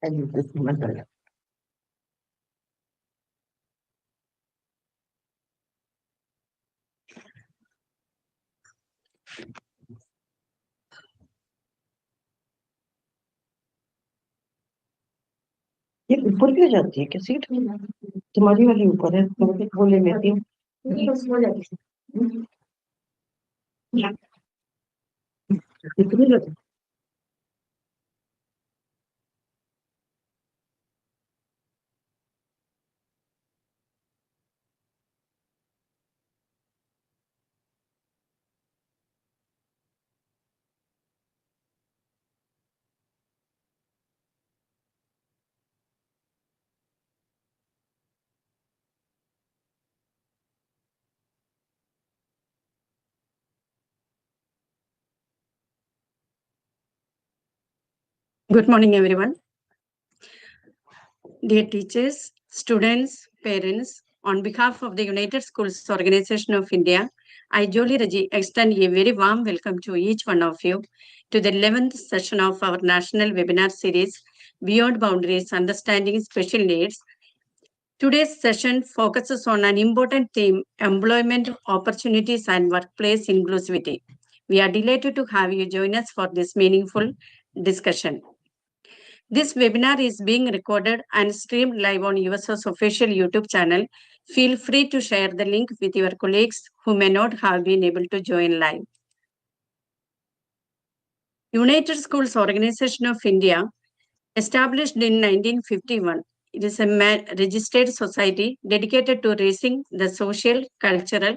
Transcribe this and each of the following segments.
use this method. ये ऊपर क्यों जाती है? क्या सीट तुम्हारी वाली ऊपर है? वो ले लेती हूँ। कितनी जाती? Good morning, everyone. Dear teachers, students, parents, on behalf of the United Schools Organization of India, I, Jolie Raji, extend a very warm welcome to each one of you to the 11th session of our national webinar series, Beyond Boundaries, Understanding Special Needs. Today's session focuses on an important theme, employment opportunities and workplace inclusivity. We are delighted to have you join us for this meaningful discussion. This webinar is being recorded and streamed live on USO's official YouTube channel. Feel free to share the link with your colleagues who may not have been able to join live. United Schools Organization of India, established in 1951, it is a registered society dedicated to raising the social, cultural,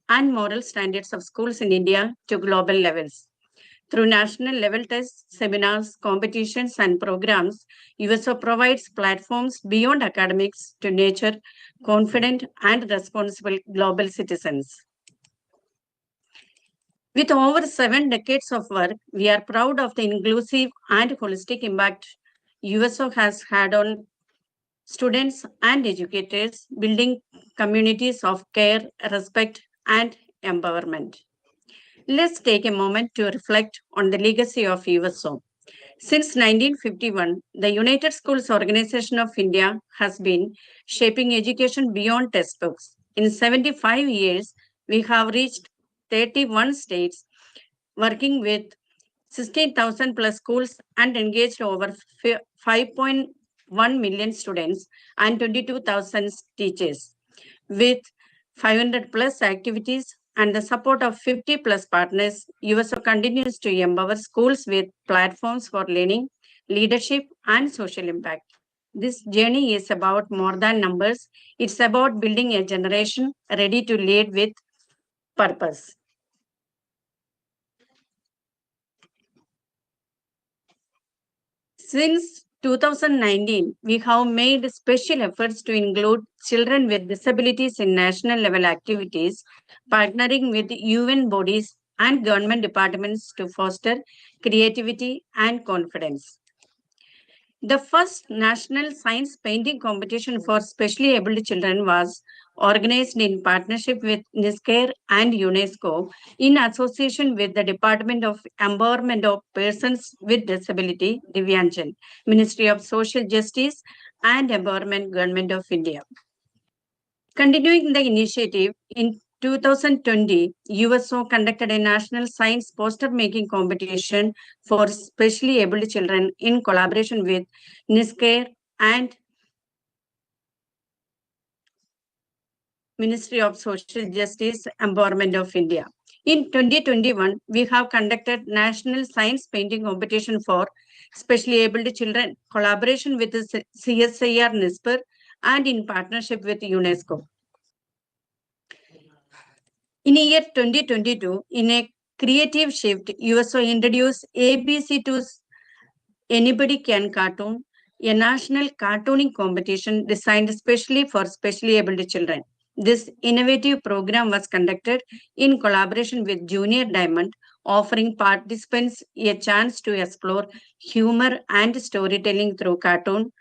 and moral standards of schools in India to global levels. Through national level tests, seminars, competitions, and programs, USO provides platforms beyond academics to nurture confident and responsible global citizens. With over 7 decades of work, we are proud of the inclusive and holistic impact USO has had on students and educators, building communities of care, respect, and empowerment. Let's take a moment to reflect on the legacy of USO. Since 1951, the United Schools Organization of India has been shaping education beyond textbooks. In 75 years, we have reached 31 states, working with 16,000 plus schools and engaged over 5.1 million students and 22,000 teachers. With 500 plus activities and the support of 50 plus partners, USO continues to empower schools with platforms for learning, leadership, and social impact. This journey is about more than numbers. It's about building a generation ready to lead with purpose. Since 2019, we have made special efforts to include children with disabilities in national level activities, partnering with UN bodies and government departments to foster creativity and confidence. The first national science painting competition for specially abled children was organized in partnership with NISCARE and UNESCO in association with the Department of Empowerment of Persons with Disability, Divyanjan, Ministry of Social Justice and Empowerment, Government of India. Continuing the initiative, in 2020, USO conducted a national science poster making competition for specially abled children in collaboration with NISCARE and Ministry of Social Justice, Empowerment of India. In 2021, we have conducted national science painting competition for specially abled children, collaboration with the CSIR NISPER and in partnership with UNESCO. In year 2022, in a creative shift, USO introduced ABC to Anybody Can Cartoon, a national cartooning competition designed especially for specially abled children. This innovative program was conducted in collaboration with Junior Diamond, offering participants a chance to explore humor and storytelling through cartoon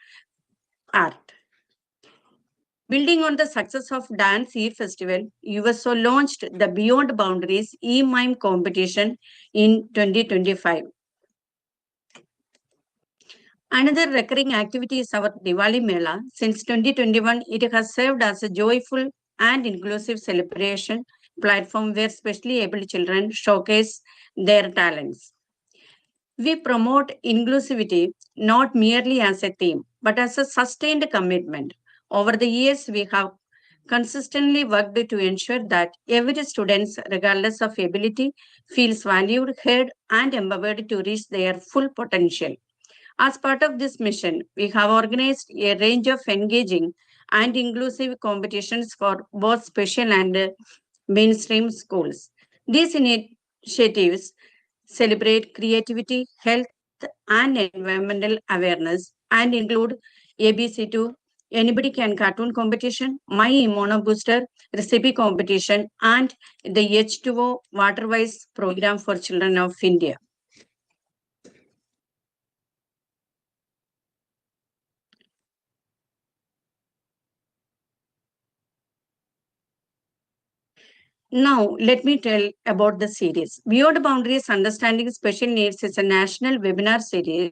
art. Building on the success of Dance Year Festival, USO launched the Beyond Boundaries e-mime competition in 2025. Another recurring activity is our Diwali Mela. Since 2021, it has served as a joyful and inclusive celebration platform where specially able children showcase their talents. We promote inclusivity not merely as a theme, but as a sustained commitment. Over the years, we have consistently worked to ensure that every student, regardless of ability, feels valued, heard, and empowered to reach their full potential. As part of this mission, we have organized a range of engaging and inclusive competitions for both special and mainstream schools. These initiatives celebrate creativity, health, and environmental awareness and include ABC2, Anybody Can Cartoon Competition, My Immuno Booster, Recipe Competition, and the H2O Waterwise Program for Children of India. Now, let me tell about the series. Beyond Boundaries Understanding Special Needs is a national webinar series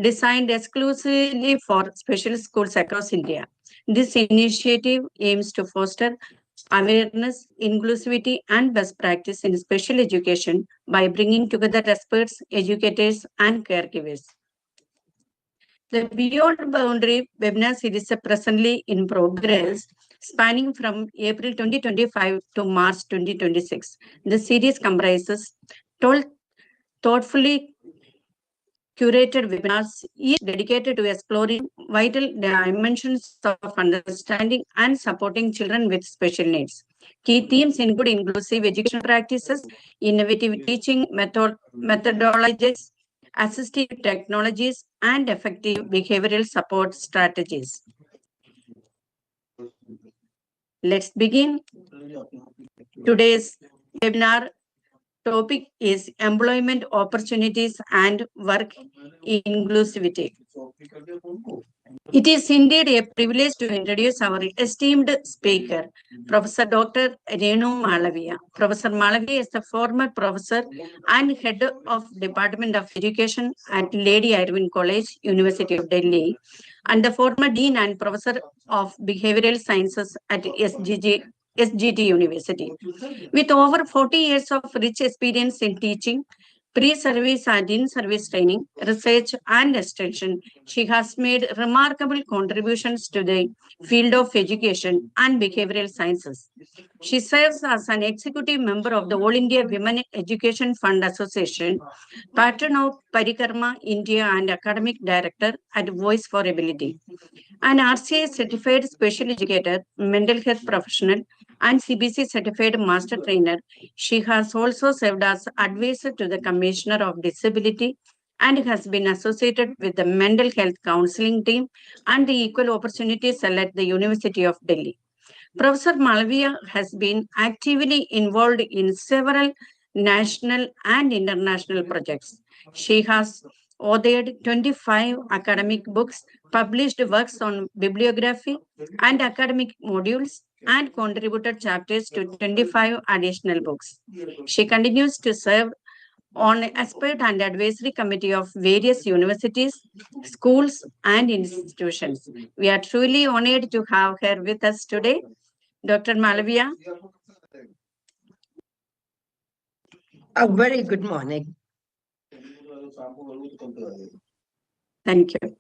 designed exclusively for special schools across India. This initiative aims to foster awareness, inclusivity, and best practice in special education by bringing together experts, educators, and caregivers. The Beyond Boundary webinar series is presently in progress, spanning from April 2025 to March 2026. The series comprises 12 thoughtfully curated webinars, each dedicated to exploring vital dimensions of understanding and supporting children with special needs. Key themes include inclusive education practices, innovative teaching methodologies, assistive technologies, and effective behavioral support strategies. Let's begin. Today's webinar topic is employment opportunities and work inclusivity. It is indeed a privilege to introduce our esteemed speaker, Professor Dr. Renu Malavia. Professor Malavia is the former professor and head of Department of Education at Lady Irwin College, University of Delhi, and the former dean and professor of behavioral sciences at SGT University. With over 40 years of rich experience in teaching, pre-service and in-service training, research and extension, she has made remarkable contributions to the field of education and behavioral sciences. She serves as an executive member of the All India Women Education Fund Association, patron of Parikarma India and academic director at Voice for Ability. An RCA certified special educator, mental health professional, and CBC certified master trainer, she has also served as advisor to the Commissioner of Disability and has been associated with the mental health counseling team and the equal opportunity cell at the University of Delhi. Professor Malavia has been actively involved in several national and international projects. She has authored 25 academic books, published works on bibliography and academic modules, and contributed chapters to 25 additional books. She continues to serve on expert and advisory committee of various universities, schools, and institutions. We are truly honored to have her with us today. Dr. Malavia. A very good morning. Thank you.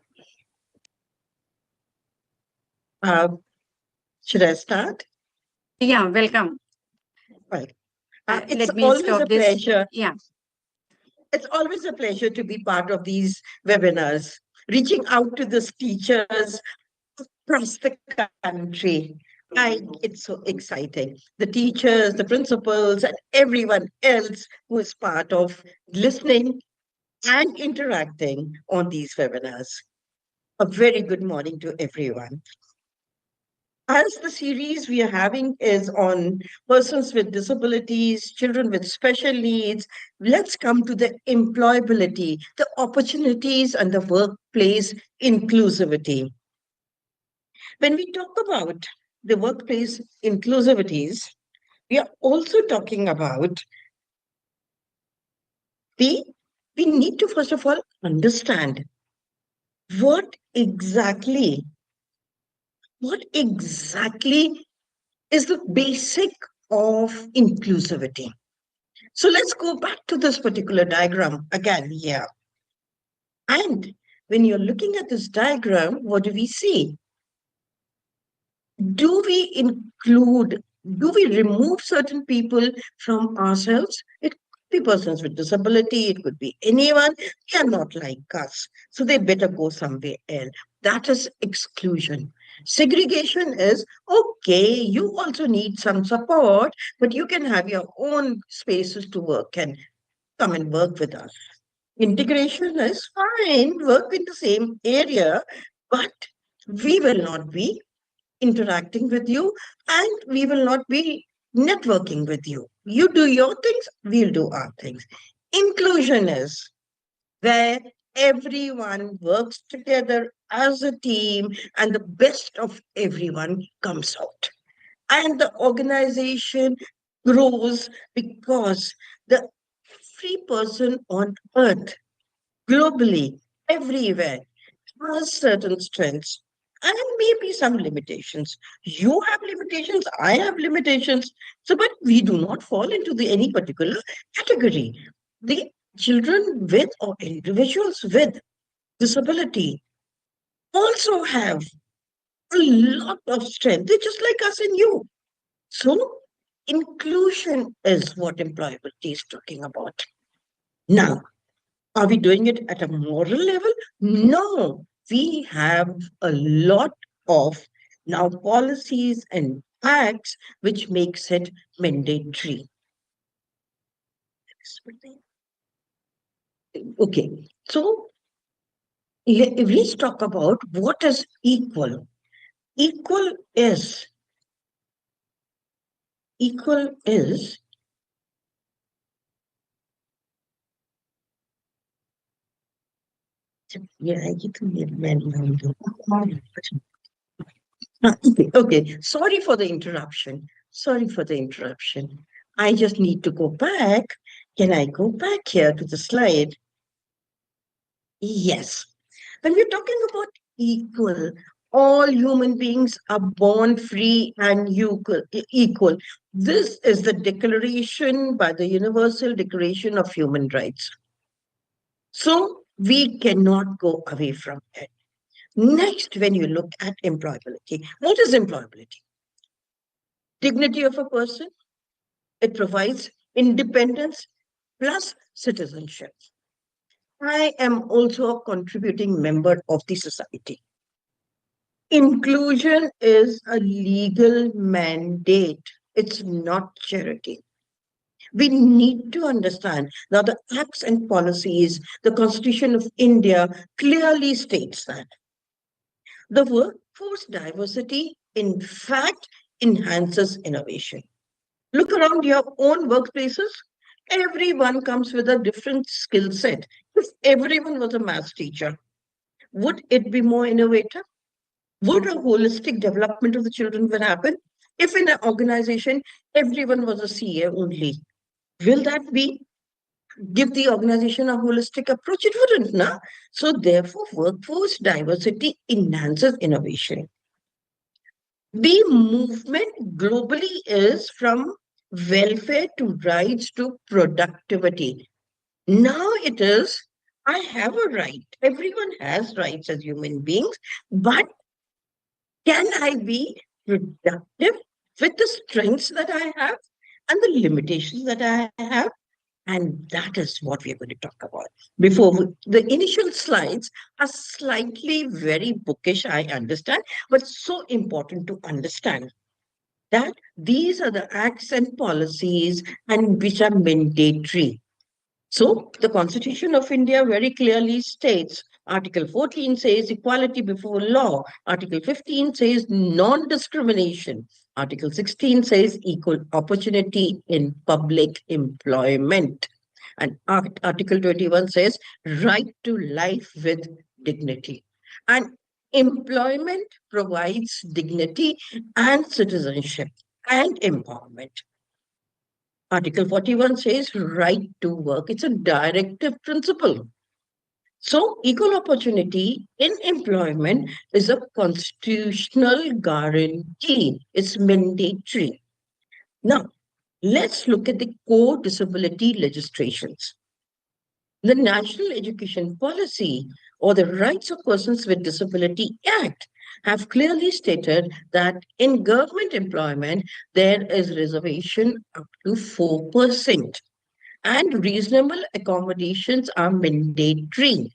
Should I start? Yeah, welcome. Well, Let it's me always stop a this. pleasure. Yeah. It's always a pleasure to be part of these webinars, reaching out to the teachers across the country. It's so exciting. The teachers, the principals, and everyone else who is part of listening and interacting on these webinars. A very good morning to everyone. As the series we are having is on persons with disabilities, children with special needs, let's come to the employability, the opportunities, and the workplace inclusivity. When we talk about the workplace inclusivities, we are also talking about we need to first of all understand What exactly, what exactly is the basic of inclusivity? So let's go back to this particular diagram again here. And when you're looking at this diagram, what do we see? Do we include, do we remove certain people from ourselves? It could be persons with disability, it could be anyone. They are not like us. So they better go somewhere else. That is exclusion. Segregation is okay, you also need some support, but you can have your own spaces to work and come and work with us. Integration is fine, work in the same area, but we will not be interacting with you and we will not be networking with you. You do your things, we'll do our things. Inclusion is where everyone works together as a team and the best of everyone comes out. And the organization grows because the free person on earth, globally, everywhere, has certain strengths and maybe some limitations. You have limitations, I have limitations. So, but we do not fall into the any particular category. The children with or individuals with disability also have a lot of strength. They're just like us and you. So, inclusion is what employability is talking about. Now, are we doing it at a moral level? No. We have a lot of now policies and acts which makes it mandatory. Okay. So let's talk about what is equal. Equal is equal is yeah, I get to hear okay, okay. Sorry for the interruption. Sorry for the interruption. I just need to go back. Can I go back here to the slide? Yes. When we're talking about equal, all human beings are born free and equal. This is the declaration by the Universal Declaration of Human Rights. So we cannot go away from it. Next, when you look at employability, what is employability? Dignity of a person. It provides independence plus citizenship. I am also a contributing member of the society. Inclusion is a legal mandate. It's not charity. We need to understand now the acts and policies, the Constitution of India clearly states that the workforce diversity, in fact, enhances innovation. Look around your own workplaces. Everyone comes with a different skill set. If everyone was a math teacher, would it be more innovative? Would a holistic development of the children will happen? If in an organization everyone was a CA only, will that be give the organization a holistic approach? It wouldn't, no? So therefore, workforce diversity enhances innovation. The movement globally is from welfare to rights to productivity. Now it is, I have a right. Everyone has rights as human beings, but can I be productive with the strengths that I have and the limitations that I have? And that is what we're going to talk about. The initial slides are slightly very bookish, I understand, but so important to understand that these are the acts and policies and which are mandatory. So the Constitution of India very clearly states Article 14 says equality before law. Article 15 says non-discrimination. Article 16 says equal opportunity in public employment. And Article 21 says right to life with dignity. And employment provides dignity and citizenship and empowerment. Article 41 says right to work. It's a directive principle. So, equal opportunity in employment is a constitutional guarantee, it's mandatory. Now, let's look at the core disability legislations. The National Education Policy or the Rights of Persons with Disability Act have clearly stated that in government employment, there is reservation up to 4%, and reasonable accommodations are mandatory.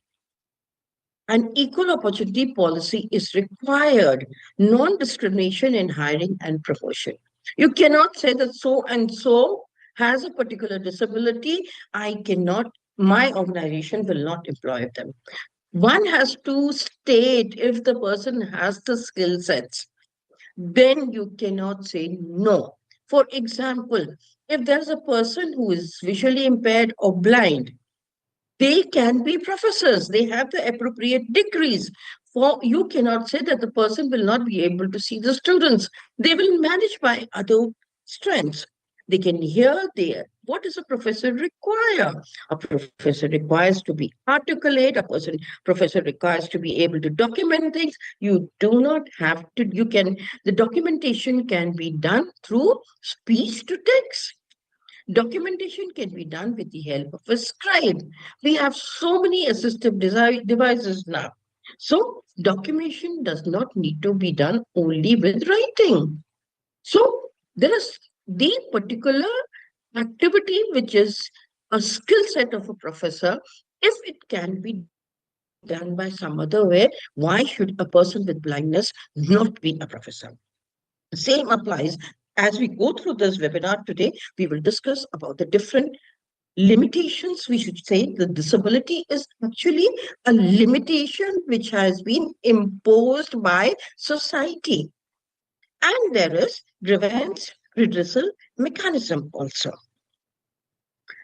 An equal opportunity policy is required, non discrimination in hiring and promotion. You cannot say that so and so has a particular disability. I cannot, my organization will not employ them. One has to state if the person has the skill sets, then you cannot say no. For example, if there's a person who is visually impaired or blind, they can be professors. They have the appropriate degrees. For you cannot say that the person will not be able to see the students. They will manage by other strengths. They can hear there. What does a professor require? A professor requires to be articulate. Professor requires to be able to document things. You do not have to. The documentation can be done through speech to text. Documentation can be done with the help of a scribe. We have so many assistive devices now. So, documentation does not need to be done only with writing. So, there is the particular activity which is a skill set of a professor. If it can be done by some other way, why should a person with blindness not be a professor? Same applies as we go through this webinar today. We will discuss about the different limitations. We should say the disability is actually a limitation which has been imposed by society. And there is grievance redressal mechanism also.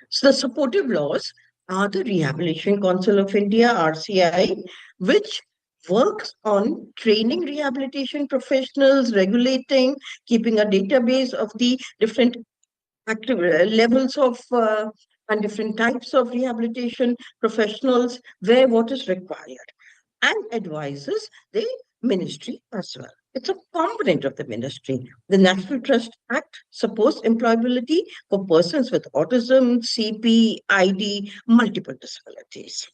So the supportive laws are the Rehabilitation Council of India, RCI, which works on training rehabilitation professionals, regulating, keeping a database of the different active levels of and different types of rehabilitation professionals where what is required, and advises the ministry as well. It's a component of the ministry. The National Trust Act supports employability for persons with autism, CP, ID, multiple disabilities.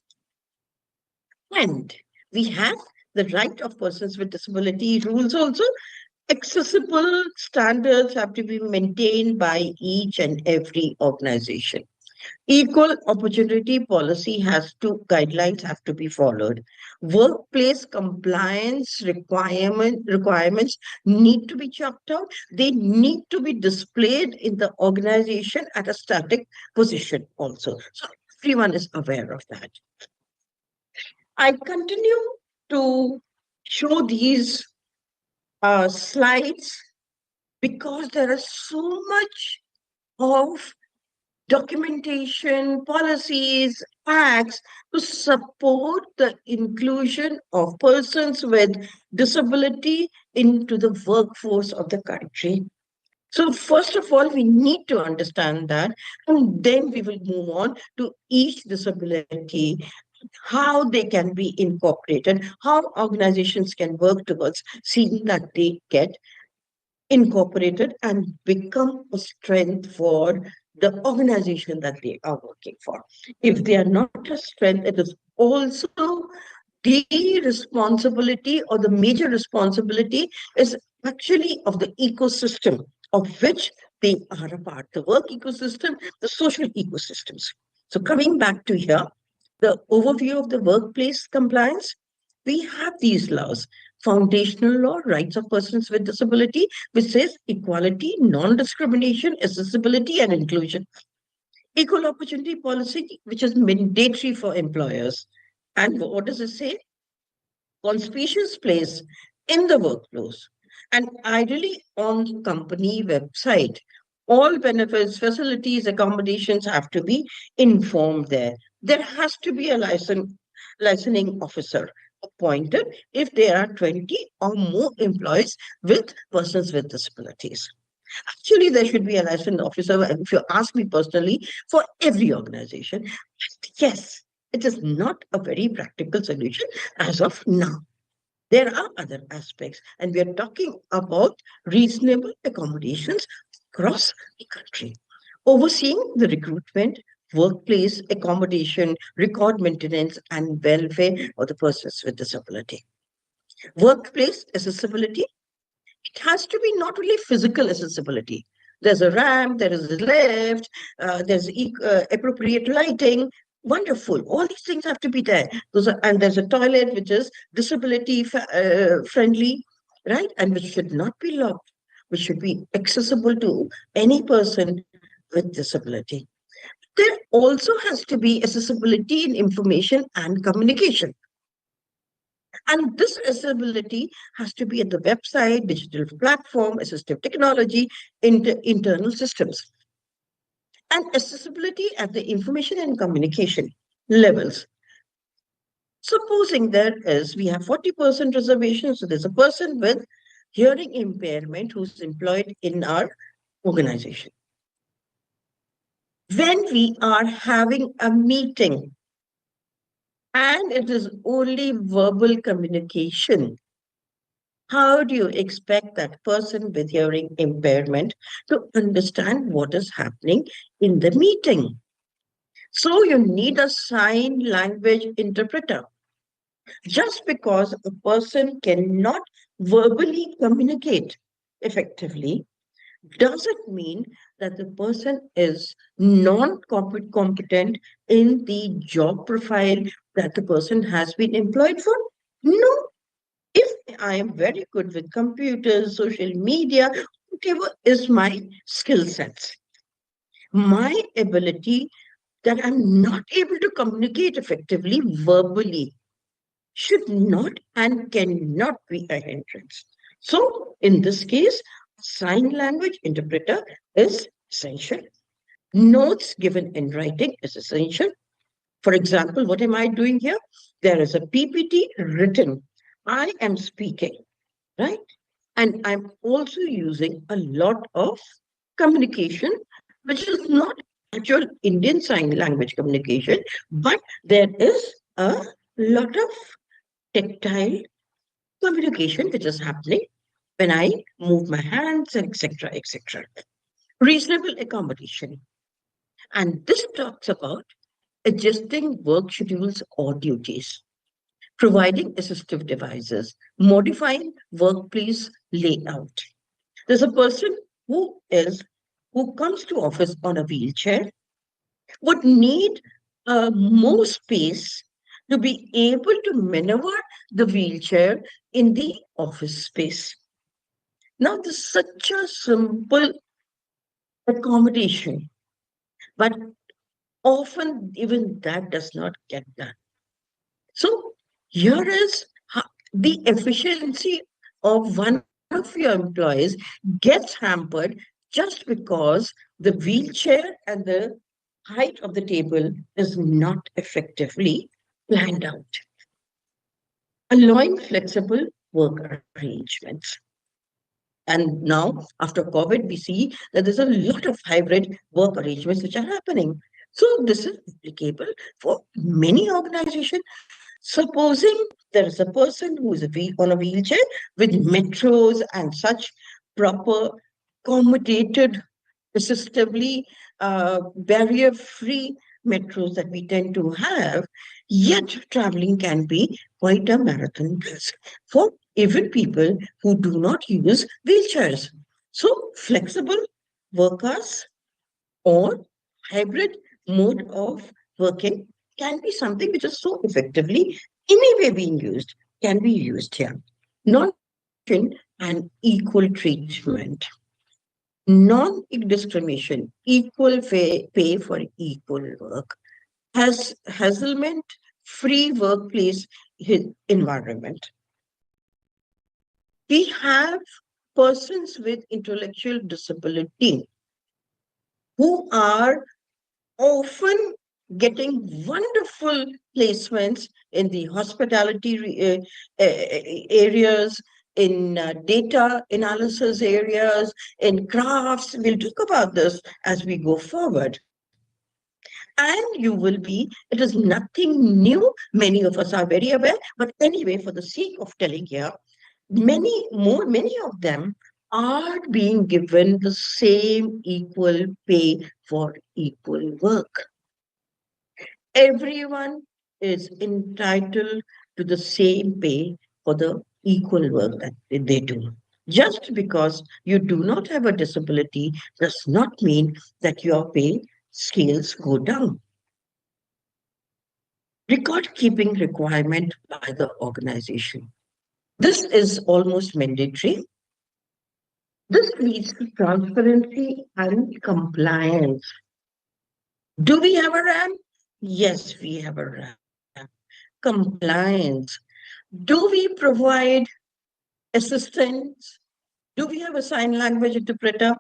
And we have the right of persons with disability rules also. Accessible standards have to be maintained by each and every organization. Equal opportunity policy guidelines have to be followed. Workplace compliance requirements need to be chalked out. They need to be displayed in the organization at a static position also. So everyone is aware of that. I continue to show these slides because there is so much of documentation, policies, acts to support the inclusion of persons with disability into the workforce of the country. So, first of all, we need to understand that, and then we will move on to each disability, how they can be incorporated, how organizations can work towards seeing that they get incorporated and become a strength for the organization that they are working for. If they are not a strength, it is also the responsibility or the major responsibility is actually of the ecosystem of which they are a part, the work ecosystem, the social ecosystems. So coming back to here, the overview of the workplace compliance, we have these laws. Foundational law, rights of persons with disability, which says equality, non-discrimination, accessibility, and inclusion. Equal opportunity policy, which is mandatory for employers. And what does it say? Conspicuous place in the workflows and ideally on the company website. All benefits, facilities, accommodations have to be informed there. There has to be a licensing officer appointed if there are 20 or more employees with persons with disabilities. Actually, there should be a licensing officer, if you ask me personally, for every organization. Yes, It is not a very practical solution as of now. There are other aspects, and we are talking about reasonable accommodations across the country. Overseeing the recruitment, workplace accommodation, record maintenance, and welfare of the persons with disability. Workplace accessibility, it has to be not only physical accessibility. There's a ramp, there is a lift, there's appropriate lighting. Wonderful. All these things have to be there. And there's a toilet which is disability friendly, right? And which should not be locked, which should be accessible to any person with disability. There also has to be accessibility in information and communication. And this accessibility has to be at the website, digital platform, assistive technology, internal systems. And accessibility at the information and communication levels. Supposing we have 40% reservation, so there's a person with hearing impairment who's employed in our organization. When we are having a meeting and it is only verbal communication, how do you expect that person with hearing impairment to understand what is happening in the meeting? So you need a sign language interpreter. Just because a person cannot verbally communicate effectively doesn't mean that the person is non-competent in the job profile that the person has been employed for. No. If I am very good with computers, social media, whatever is my skill sets, my ability that I'm not able to communicate effectively verbally should not and cannot be a hindrance. So, in this case, sign language interpreter is essential. Notes given in writing is essential. For example, what am I doing here? There is a PPT written. I am speaking, right? And I'm also using a lot of communication, which is not actual Indian Sign Language communication, but there is a lot of tactile communication which is happening when I move my hands, etc., etc. Reasonable accommodation. And this talks about adjusting work schedules or duties, providing assistive devices, modifying workplace layout. There's a person who comes to office on a wheelchair would need more space to be able to maneuver the wheelchair in the office space. Now, this is such a simple accommodation, but often even that does not get done. So, here is the efficiency of one of your employees gets hampered just because the wheelchair and the height of the table is not effectively planned out. Allowing flexible work arrangements. And now, after COVID, we see that there's a lot of hybrid work arrangements which are happening. So this is applicable for many organizations. Supposing there is a person who is on a wheelchair with metros and such proper, accommodated, assistively, barrier-free metros that we tend to have, yet traveling can be quite a marathon task for even people who do not use wheelchairs. So flexible workers or hybrid mode of working can be something which is so effectively anyway being used, can be used here. Non-discrimination and equal treatment. Non-discrimination, equal pay for equal work. Has hasslement free workplace environment. We have persons with intellectual disability who are often getting wonderful placements in the hospitality areas, in data analysis areas, in crafts. We'll talk about this as we go forward. And you will be, it is nothing new. Many of us are very aware. But anyway, for the sake of telling here, many of them are being given the same equal pay for equal work. Everyone is entitled to the same pay for the equal work that they do. Just because you do not have a disability does not mean that your pay scales go down. Record keeping requirement by the organization. This is almost mandatory. This leads to transparency and compliance. Do we have a RAM? Yes, we have a RAM. Compliance. Do we provide assistance? Do we have a sign language interpreter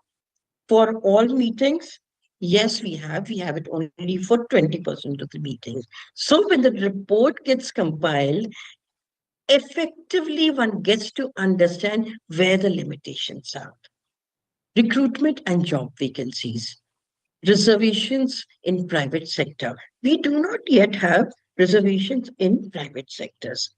for all meetings? Yes, we have. We have it only for 20% of the meetings. So when the report gets compiled, effectively one gets to understand where the limitations are. Recruitment and job vacancies, reservations in private sector. We do not yet have reservations in private sectors.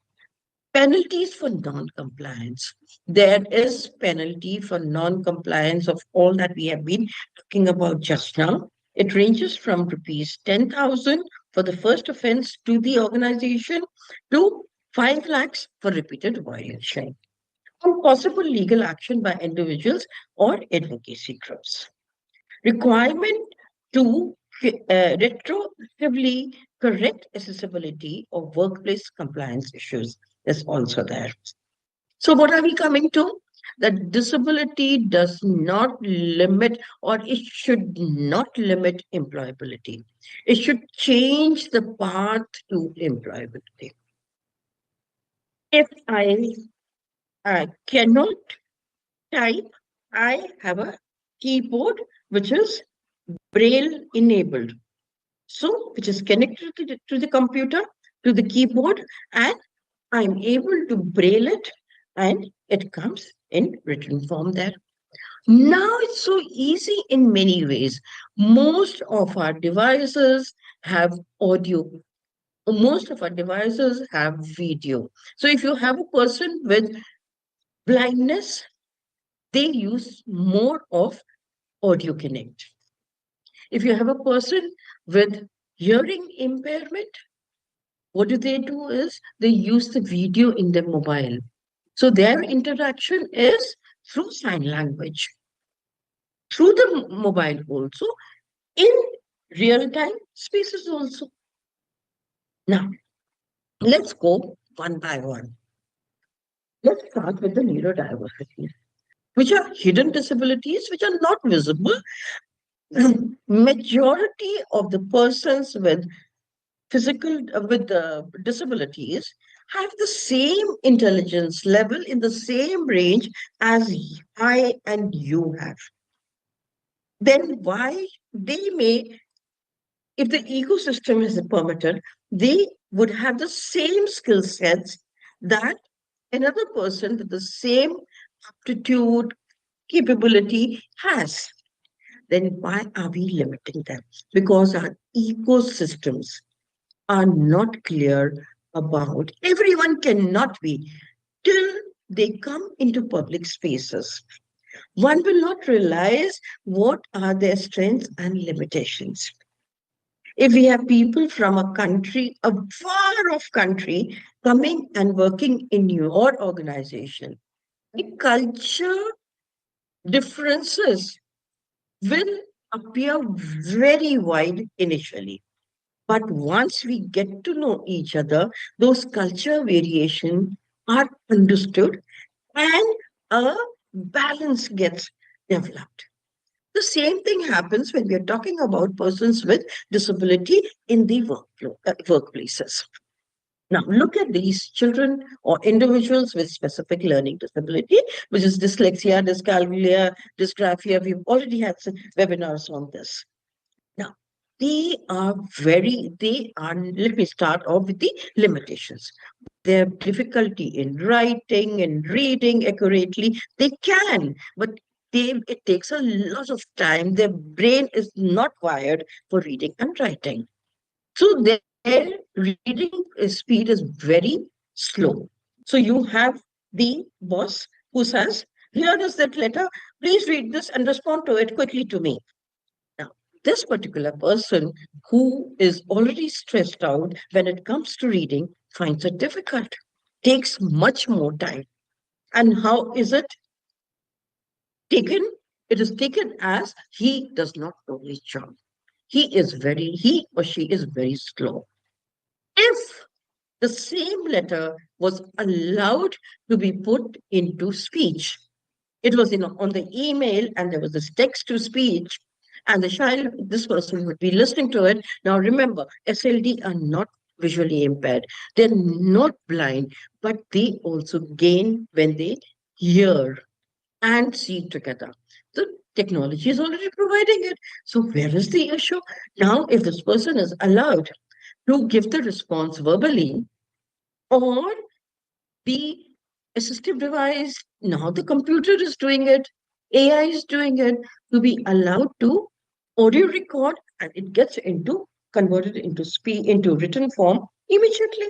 Penalties for non-compliance. There is penalty for non-compliance of all that we have been talking about just now. It ranges from rupees 10,000 for the first offense to the organization to 5 lakhs for repeated violation. And possible legal action by individuals or advocacy groups. Requirement to retroactively correct accessibility of workplace compliance issues is also there. So, what are we coming to? That disability does not limit, or it should not limit employability. It should change the path to employability. If I cannot type, I have a keyboard which is braille enabled. So, which is connected to the computer, to the keyboard, and I'm able to braille it and it comes in written form there. Now it's so easy in many ways. Most of our devices have audio. Most of our devices have video. So if you have a person with blindness, they use more of audio connect. If you have a person with hearing impairment, what do is they use the video in their mobile. So their interaction is through sign language, through the mobile also, in real-time spaces also. Now, let's go one by one. Let's start with the neurodiversities, which are hidden disabilities which are not visible. Majority of the persons with disabilities have the same intelligence level in the same range as I and you have. Then why they may, if the ecosystem is permitted, they would have the same skill sets that another person with the same aptitude, capability has. Then why are we limiting them? Because our ecosystems are not clear about. Everyone cannot be till they come into public spaces. One will not realize what are their strengths and limitations. If we have people from a country, a far off country, coming and working in your organization, the culture differences will appear very wide initially. But once we get to know each other, those culture variations are understood and a balance gets developed. The same thing happens when we are talking about persons with disability in the workplaces. Now, look at these children or individuals with specific learning disability, which is dyslexia, dyscalculia, dysgraphia. We've already had some webinars on this. Now, let me start off with the limitations. They have difficulty in writing and reading accurately. They can, but it takes a lot of time. Their brain is not wired for reading and writing. So their reading speed is very slow. So you have the boss who says, here is that letter, please read this and respond to it quickly to me. Now, this particular person who is already stressed out when it comes to reading finds it difficult, takes much more time. And how is it taken? It is taken as he does not know his job. He or she is very slow. If the same letter was allowed to be put into speech, it was on the email and there was this text to speech, and the child, this person would be listening to it. Now remember, SLD are not visually impaired. They're not blind, but they also gain when they hear and see together. The technology is already providing it. So where is the issue? Now, if this person is allowed to give the response verbally, or the assistive device, now the computer is doing it, AI is doing it, to be allowed to audio record and it gets into converted into written form immediately.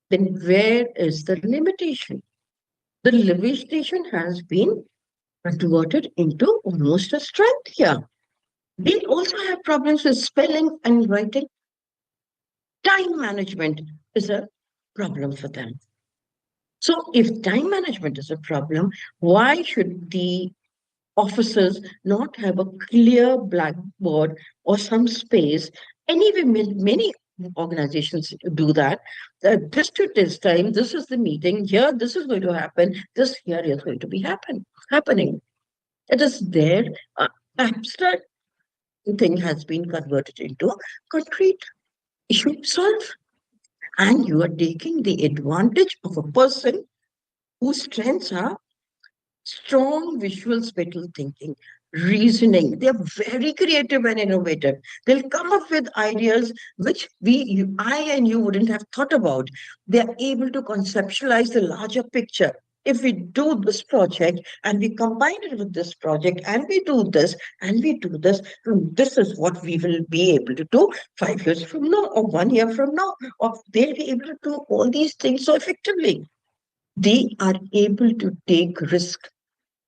Then where is the limitation? The limitation has been converted into almost a strength here. They also have problems with spelling and writing. Time management is a problem for them. So, if time management is a problem, why should the officers not have a clear blackboard or some space? Anyway, many organizations do that. This to this time, this is the meeting. Here, this is going to happen. This here is going to be happening. It is there. Abstract thing has been converted into concrete issue solve, and you are taking the advantage of a person whose strengths are strong visual spatial thinking, reasoning. They're very creative and innovative. They'll come up with ideas which I and you wouldn't have thought about. They're able to conceptualize the larger picture. If we do this project and we combine it with this project and we do this and we do this, this is what we will be able to do 5 years from now or 1 year from now. Or they'll be able to do all these things so effectively. They are able to take risk.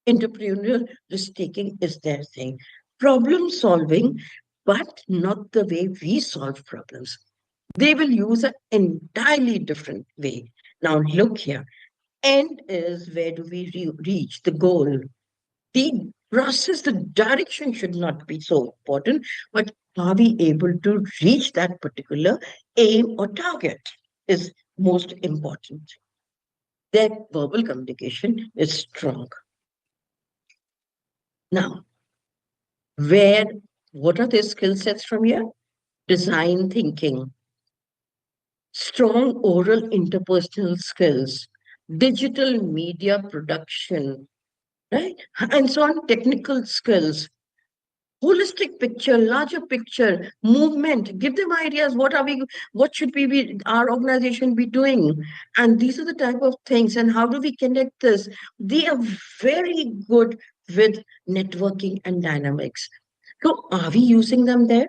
Entrepreneurial risk taking is their thing. Problem solving, but not the way we solve problems. They will use an entirely different way. Now, look here. End is where do we reach the goal? The process, the direction should not be so important, but are we able to reach that particular aim or target is most important. Their verbal communication is strong. Now, where what are their skill sets from here? Design thinking, strong oral interpersonal skills, digital media production, right? And so on, technical skills, holistic picture, larger picture, movement, give them ideas. What should we be, our organization be doing? And these are the type of things. And how do we connect this? They are very good with networking and dynamics. So are we using them there?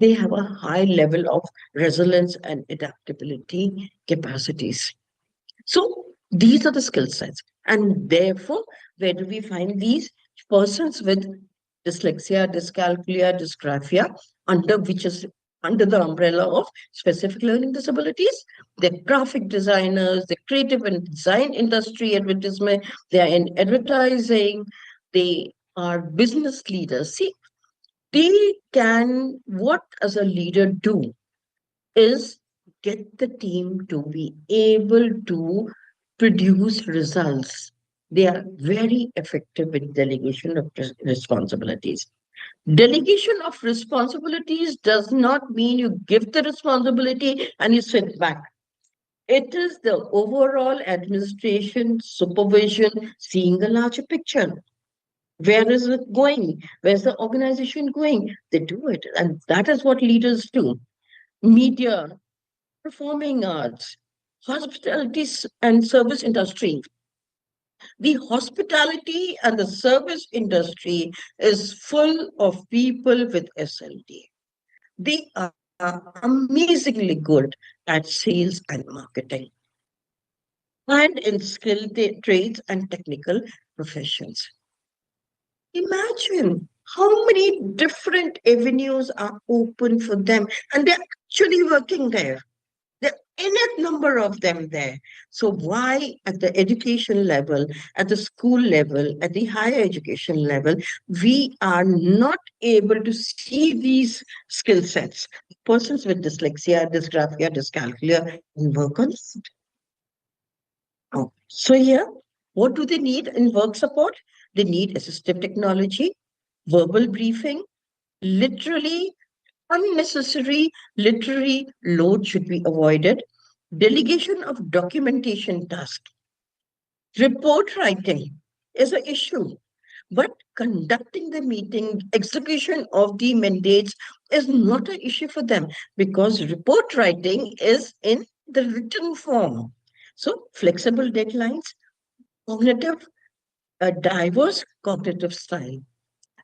They have a high level of resilience and adaptability capacities. So these are the skill sets. And therefore, where do we find these persons with dyslexia, dyscalculia, dysgraphia, under which is under the umbrella of specific learning disabilities? They're graphic designers, the creative and design industry, advertisement, they're in advertising, they are business leaders. See, they can, what as a leader do is get the team to be able to produce results. They are very effective with delegation of responsibilities. Delegation of responsibilities does not mean you give the responsibility and you sit back. It is the overall administration, supervision, seeing the larger picture. Where is it going? Where's the organization going? They do it. And that is what leaders do. Media, performing arts, hospitality and service industry. The hospitality and the service industry is full of people with SLD. They are amazingly good at sales and marketing and in skilled trades and technical professions. Imagine how many different avenues are open for them, and they're actually working there. There are enough number of them there. So why at the education level, at the school level, at the higher education level, we are not able to see these skill sets? Persons with dyslexia, dysgraphia, dyscalculia, and work on it. So here, what do they need in work support? They need assistive technology, verbal briefing, literally unnecessary literary load should be avoided. Delegation of documentation tasks. Report writing is an issue, but conducting the meeting, execution of the mandates is not an issue for them because report writing is in the written form. So, flexible deadlines, cognitive, a diverse cognitive style.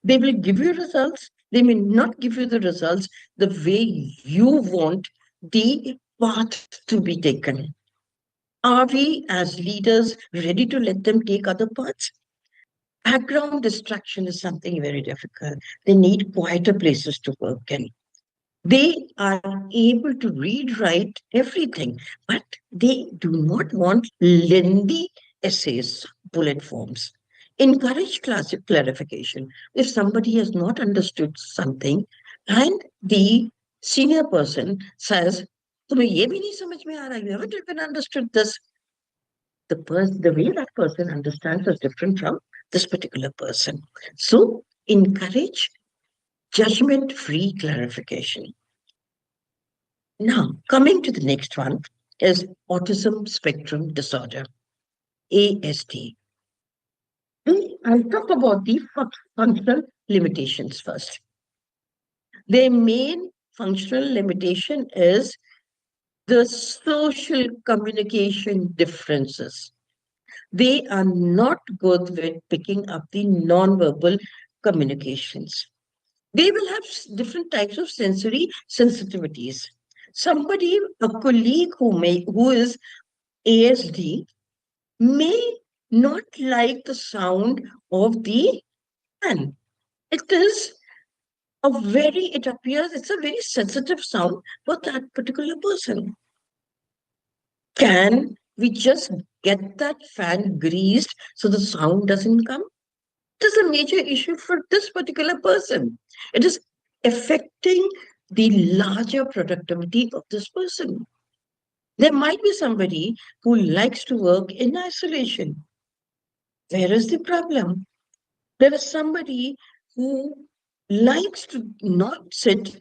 They will give you results. They may not give you the results the way you want the path to be taken. Are we, as leaders, ready to let them take other paths? Background distraction is something very difficult. They need quieter places to work in. They are able to read, write everything, but they do not want lengthy essays, bullet forms. Encourage clarification. If somebody has not understood something and the senior person says, तुम्हें ये भी नहीं समझ में आ रहा, you haven't even understood this. The way that person understands is different from this particular person. So encourage judgment-free clarification. Now, coming to the next one is autism spectrum disorder, ASD. I'll talk about the functional limitations first. Their main functional limitation is the social communication differences. They are not good with picking up the non-verbal communications. They will have different types of sensory sensitivities. Somebody, a colleague who is ASD may not like the sound of the fan. It is it appears it's a very sensitive sound for that particular person. Can we just get that fan greased so the sound doesn't come? It is a major issue for this particular person. It is affecting the larger productivity of this person. There might be somebody who likes to work in isolation. Where is the problem? There is somebody who likes to not sit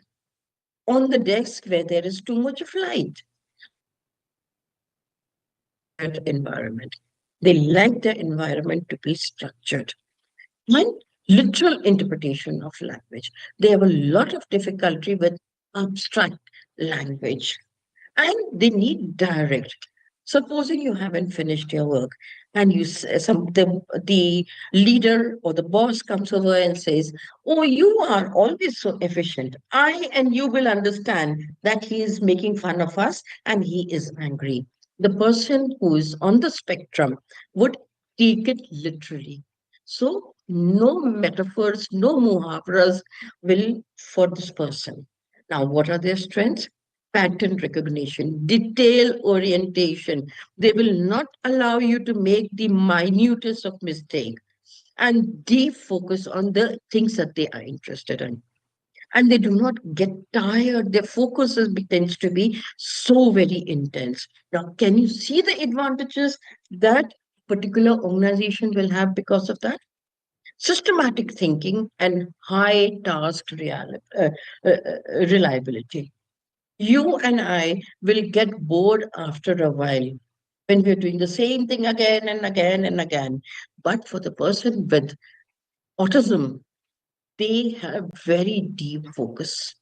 on the desk where there is too much of light. That environment. They like the environment to be structured. And literal interpretation of language. They have a lot of difficulty with abstract language. And they need direct. Supposing you haven't finished your work and the leader or the boss comes over and says, "Oh, you are always so efficient. I and you will understand that he is making fun of us and he is angry." The person who is on the spectrum would take it literally. So no metaphors, no muhavras will for this person. Now, what are their strengths? Pattern recognition, detail orientation. They will not allow you to make the minutest of mistake and deep focus on the things that they are interested in. And they do not get tired. Their tends to be so very intense. Now, can you see the advantages that particular organization will have because of that? Systematic thinking and high reliability. You and I will get bored after a while when we're doing the same thing again and again and again. But for the person with autism, they have very deep focus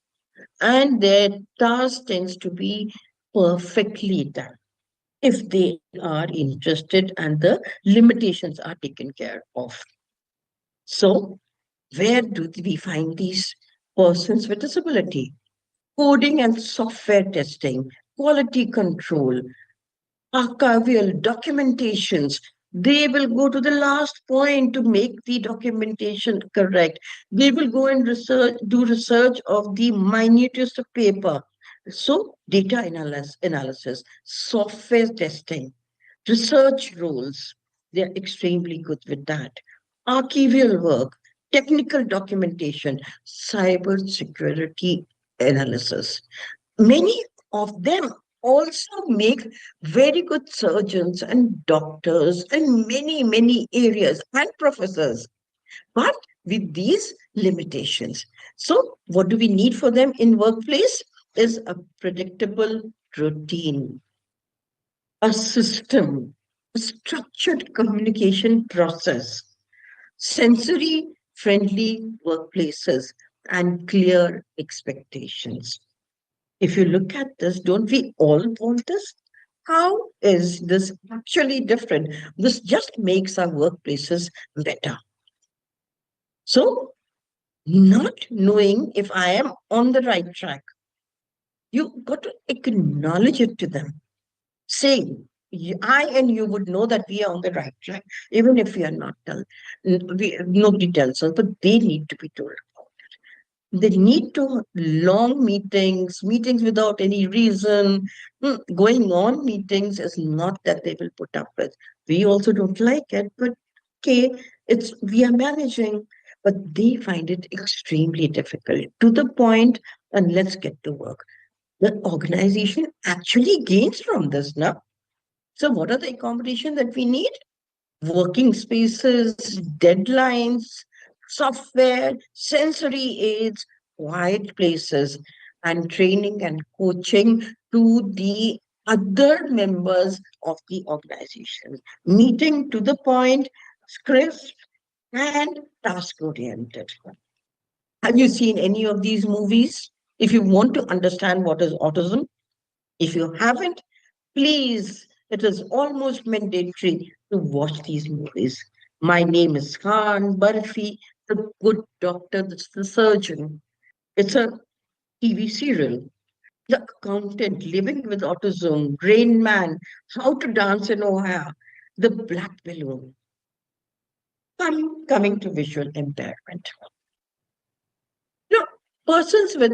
and their task tends to be perfectly done. if they are interested and the limitations are taken care of. So, where do we find these persons with disability? Coding and software testing, quality control, archival documentations. They will go to the last point to make the documentation correct. They will go and do research of the minutest of paper. So, data analysis, software testing, research roles, they're extremely good with that. Archival work, technical documentation, cyber security analysis. Many of them also make very good surgeons and doctors and many areas and professors, but with these limitations. So what do we need for them in workplace is a predictable routine, a system, a structured communication process, sensory friendly workplaces, and clear expectations. If you look at this, don't we all want this? How is this actually different? This just makes our workplaces better. So, not knowing if I am on the right track, you got to acknowledge it to them, saying, I and you would know that we are on the right track, even if we are not told. Nobody tells us, but they need to be told. They need to long meetings without any reason. Going on meetings is not that they will put up with. We also don't like it, but okay, it's we are managing. But they find it extremely difficult to the point, and let's get to work. The organization actually gains from this now. So, what are the accommodations that we need? Working spaces, deadlines, software, sensory aids, quiet places, and training and coaching to the other members of the organization. Meeting to the point, crisp, and task oriented. Have you seen any of these movies? If you want to understand what is autism, if you haven't, please, it is almost mandatory to watch these movies. My name is Khan, Barfi, the good doctor, that's the surgeon. It's a TV serial. The accountant living with autism, Rain Man, How to Dance in Ohio, The Black Balloon. Coming to visual impairment. You know, persons with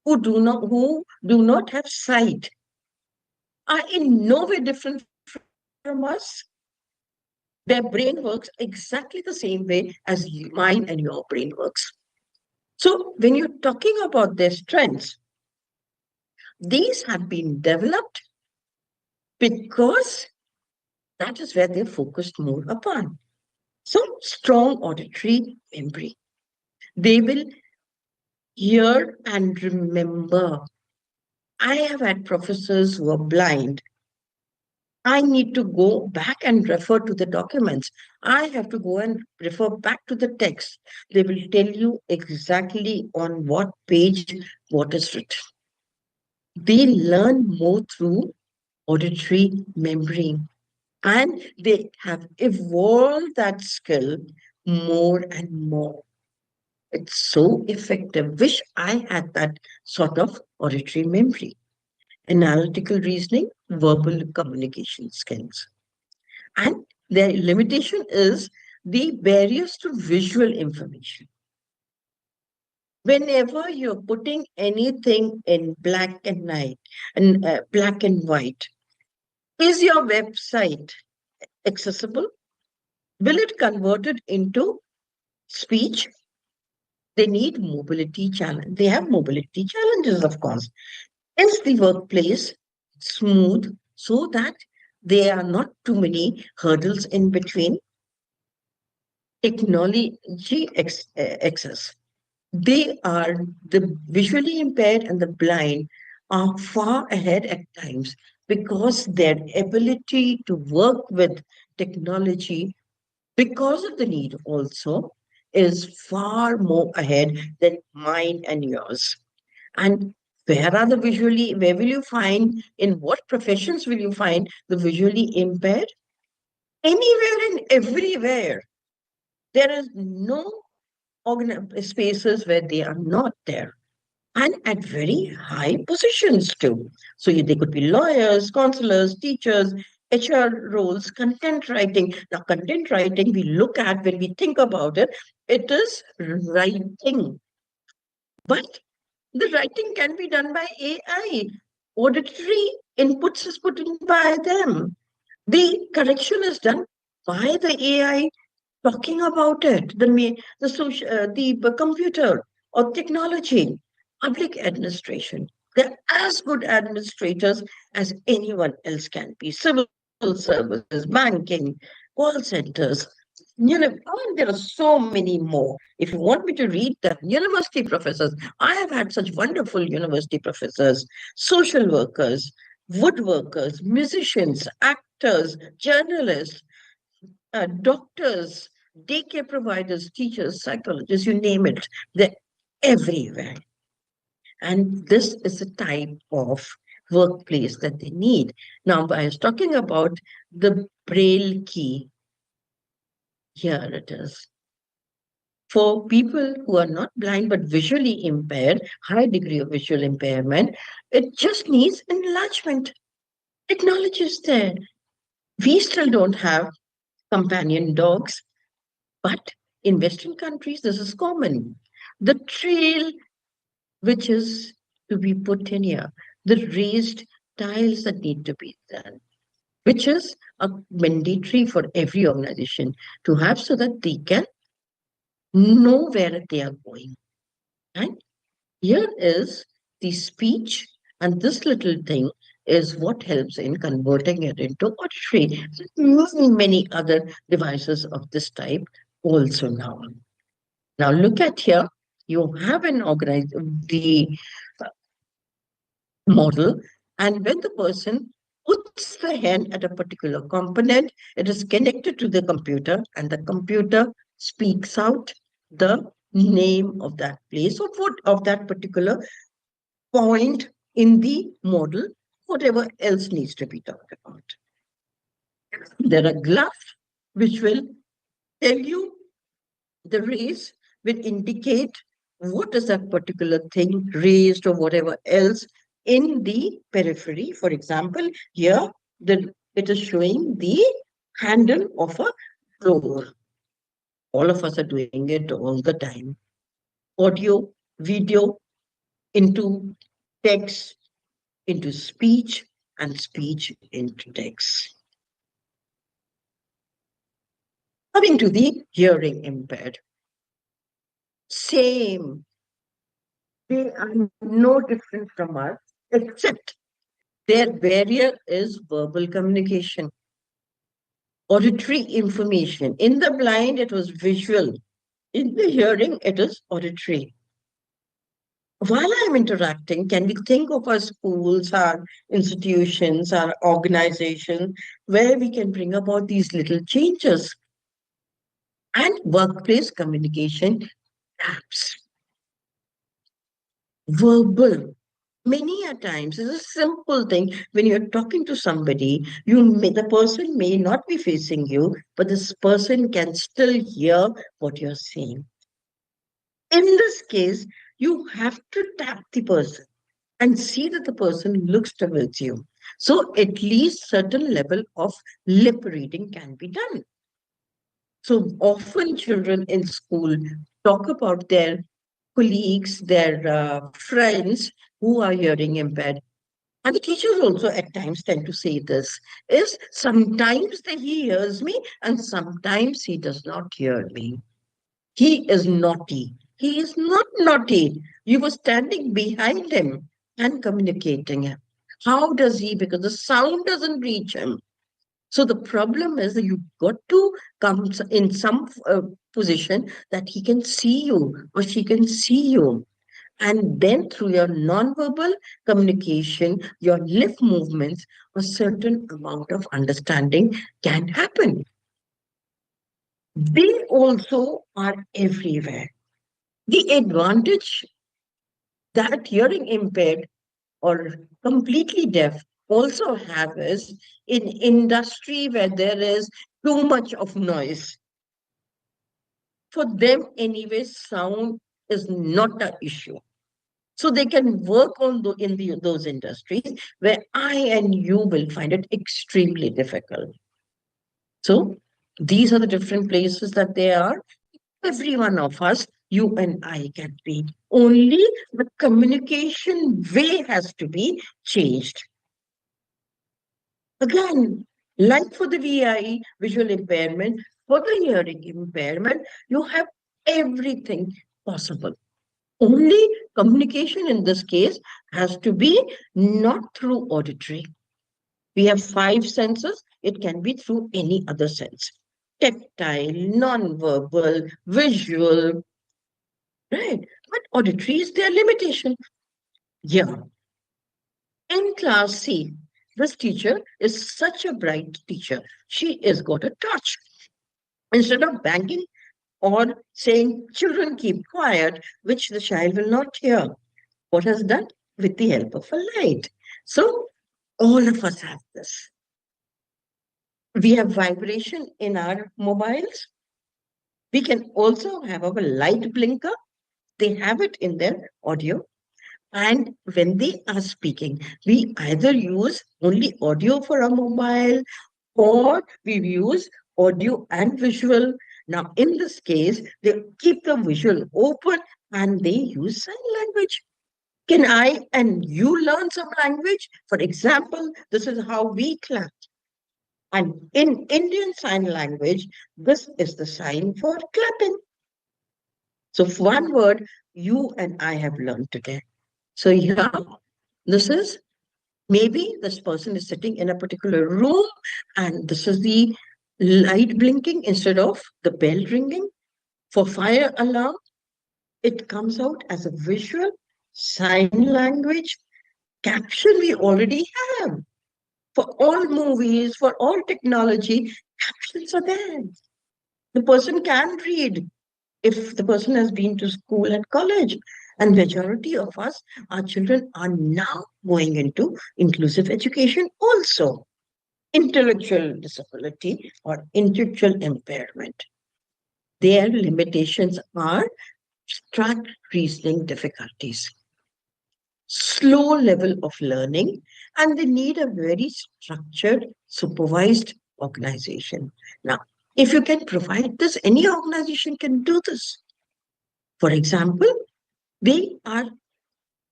who do not have sight are in no way different from us. Their brain works exactly the same way as mine and your brain works. So, when you're talking about their strengths, these have been developed because that is where they're focused more upon. So, strong auditory memory. They will hear and remember. I have had professors who are blind. I need to go back and refer to the documents. I have to go and refer back to the text. They will tell you exactly on what page what is written. They learn more through auditory memory, and they have evolved that skill more and more. It's so effective. Wish I had that sort of auditory memory. Analytical reasoning, verbal communication skills. And their limitation is the barriers to visual information. Whenever you're putting anything in black and white, is your website accessible? Will it convert it into speech? They need mobility challenge. They have mobility challenges, of course. Is the workplace smooth so that there are not too many hurdles in between? Technology access. They are the visually impaired and the blind are far ahead at times because their ability to work with technology, because of the need also, is far more ahead than mine and yours. And where will you find, in what professions will you find the visually impaired? Anywhere and everywhere. There is no spaces where they are not there. And at very high positions too. So they could be lawyers, counselors, teachers, HR roles, content writing. Now, content writing, we look at when we think about it, it is writing. But the writing can be done by AI. Auditory inputs is put in by them. The correction is done by the AI talking about it, the computer or technology, public administration. They're as good administrators as anyone else can be. Civil services, banking, call centers. And there are so many more. If you want me to read the university professors, I have had such wonderful university professors, social workers, woodworkers, musicians, actors, journalists, doctors, daycare providers, teachers, psychologists, you name it, they're everywhere. And this is the type of workplace that they need. Now, I was talking about the Braille key. Here it is. For people who are not blind but visually impaired, high degree of visual impairment, it just needs enlargement. Technology is there. We still don't have companion dogs. But in Western countries, this is common. The trail which is to be put in here, the raised tiles that need to be done, which is a mandatory for every organization to have so that they can know where they are going. And here is the speech, and this little thing is what helps in converting it into auditory. Many, many other devices of this type also now. Now look at here. You have an organized the model, and when the person puts the hand at a particular component, it is connected to the computer, and the computer speaks out the name of that place of that particular point in the model, whatever else needs to be talked about. There are graphs which will tell you the race, will indicate what is that particular thing raised or whatever else in the periphery. For example, here it is showing the handle of a door. All of us are doing it all the time. Audio, video into text, into speech, and speech into text. Coming to the hearing impaired. Same. They are no different from us, except their barrier is verbal communication, auditory information. In the blind, it was visual. In the hearing, it is auditory. While I'm interacting, can we think of our schools, our institutions, our organizations, where we can bring about these little changes? And workplace communication apps. Verbal. Many a times, it's a simple thing. When you're talking to somebody, the person may not be facing you, but this person can still hear what you're saying. In this case, you have to tap the person and see that the person looks towards you. So at least certain level of lip reading can be done. So often children in school talk about their colleagues, their friends who are hearing impaired. And the teachers also at times tend to say this, is sometimes that he hears me and sometimes he does not hear me. He is naughty. He is not naughty. You were standing behind him and communicating him. How does he? Because the sound doesn't reach him. So the problem is that you've got to come in some position that he can see you or she can see you. And then through your nonverbal communication, your lip movements, a certain amount of understanding can happen. They also are everywhere. The advantage that hearing impaired or completely deaf also have is in industry where there is too much of noise. For them, anyway, sound is not an issue. So they can work on those industries where I and you will find it extremely difficult. So these are the different places that they are. Every one of us, you and I can be. Only the communication way has to be changed. Again, like for the VI, visual impairment, for the hearing impairment, you have everything possible. Only communication in this case has to be not through auditory. We have five senses, it can be through any other sense. Tactile, non-verbal, visual, right? But auditory is their limitation. Yeah. In class C, this teacher is such a bright teacher. She has got a touch. Instead of banging or saying, children keep quiet, which the child will not hear, what has done? With the help of a light. So all of us have this. We have vibration in our mobiles. We can also have our light blinker. They have it in their audio. And when they are speaking, we either use only audio for a mobile or we use audio and visual. Now, in this case, they keep the visual open and they use sign language. Can I and you learn some language? For example, this is how we clap. And in Indian Sign Language, this is the sign for clapping. So, one word you and I have learned today. So, here, this is maybe this person is sitting in a particular room and this is the light blinking instead of the bell ringing. For fire alarm, it comes out as a visual, sign language, caption we already have. For all movies, for all technology, captions are there. The person can read if the person has been to school and college. And majority of us, our children are now going into inclusive education also. Intellectual disability or intellectual impairment. Their limitations are abstract reasoning difficulties, slow level of learning, and they need a very structured, supervised organization. Now, if you can provide this, any organization can do this. For example, they are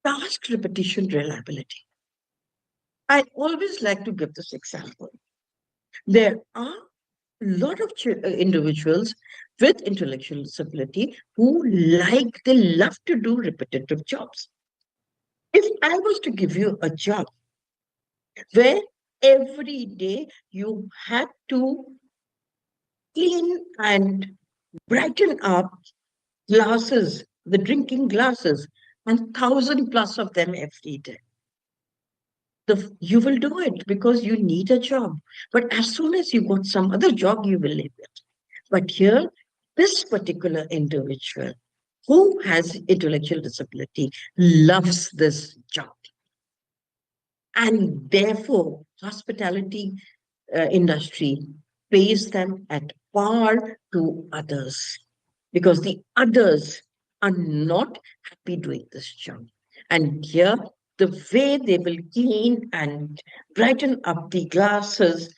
task repetition reliability. I always like to give this example. There are a lot of individuals with intellectual disability who they love to do repetitive jobs. If I was to give you a job where every day you had to clean and brighten up glasses, the drinking glasses, and thousand plus of them every day. You will do it because you need a job. But as soon as you got some other job, you will leave it. But here, this particular individual who has intellectual disability loves this job. And therefore, hospitality industry pays them at par to others because the others are not happy doing this job. And here, the way they will clean and brighten up the glasses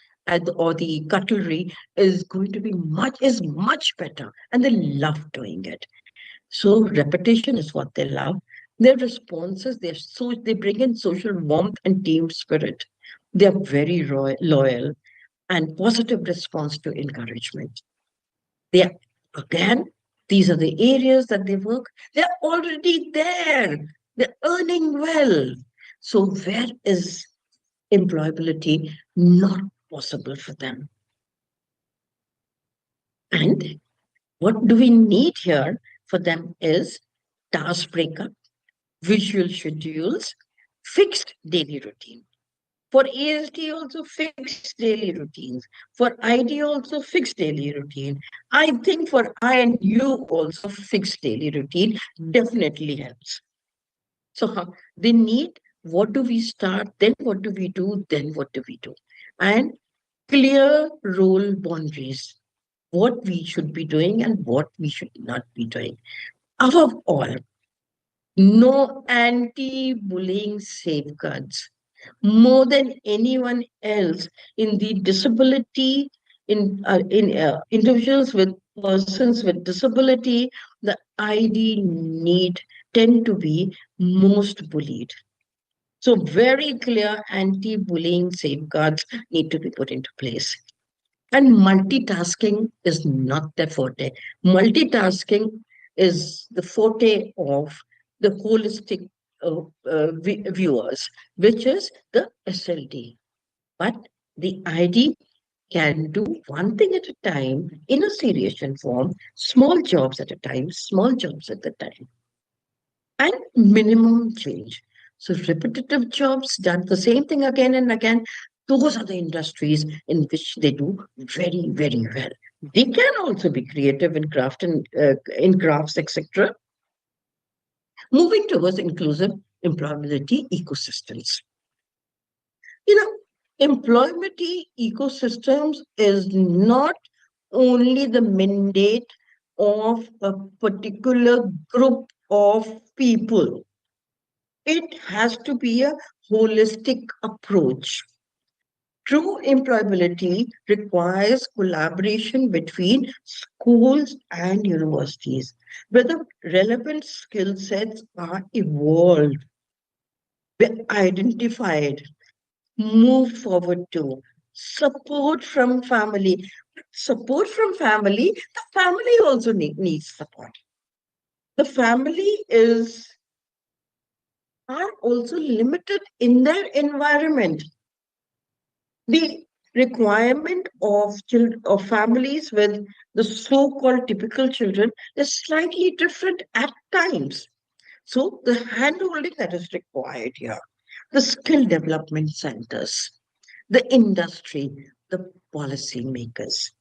or the cutlery is going to be much better, and they love doing it. So repetition is what they love. Their responses, they bring in social warmth and team spirit. They are very loyal and positive response to encouragement. They are, again, these are the areas that they work. They're already there. They're earning well. So where is employability not possible for them? And what do we need here for them is task breakup, visual schedules, fixed daily routine. For ASD also fixed daily routines. For ID also fixed daily routine. I think for I and you also fixed daily routine definitely helps. So they need what do we start, then what do we do, then what do we do? And clear role boundaries, what we should be doing and what we should not be doing. Above all, no anti bullying safeguards. More than anyone else in the disability, in individuals with persons with disability, the ID need tend to be most bullied. So very clear anti-bullying safeguards need to be put into place. And multitasking is not their forte. Multitasking is the forte of the holistic viewers, which is the SLD. But the ID can do one thing at a time in a seriation form, small jobs at a time, small jobs at a time, and minimum change. So repetitive jobs done the same thing again and again. Those are the industries in which they do very, very well. They can also be creative in craft and in crafts, etc. Moving towards inclusive employability ecosystems. You know, employability ecosystems is not only the mandate of a particular group of people. It has to be a holistic approach. True employability requires collaboration between schools and universities, where the relevant skill sets are evolved, identified, moved forward to. Support from family. Support from family, the family also needs support. The family is are also limited in their environment. The requirement of children of families with the so-called typical children is slightly different at times. So the handholding that is required here, the skill development centers, the industry, the policy makers.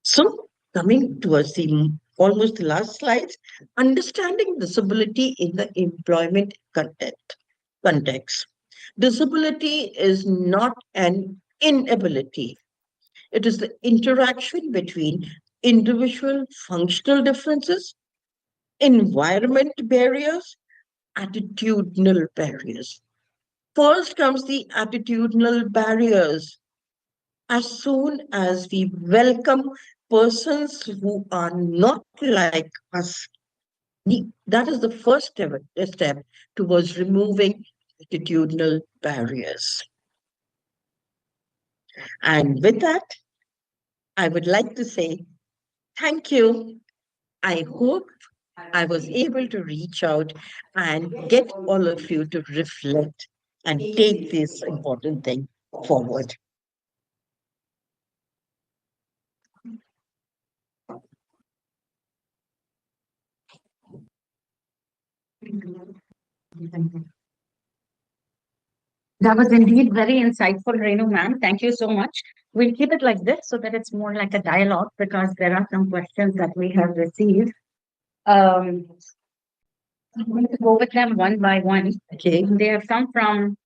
So coming towards the almost the last slides, understanding disability in the employment context. Disability is not an inability. It is the interaction between individual functional differences, environment barriers, attitudinal barriers. First comes the attitudinal barriers. As soon as we welcome persons who are not like us, that is the first step towards removing attitudinal barriers. And with that, I would like to say thank you. I hope I was able to reach out and get all of you to reflect and take this important thing forward. That was indeed very insightful, Renu ma'am. Thank you so much. We'll keep it like this so that it's more like a dialogue because there are some questions that we have received. Um, I'm going to go with them one by one. Okay. They have come from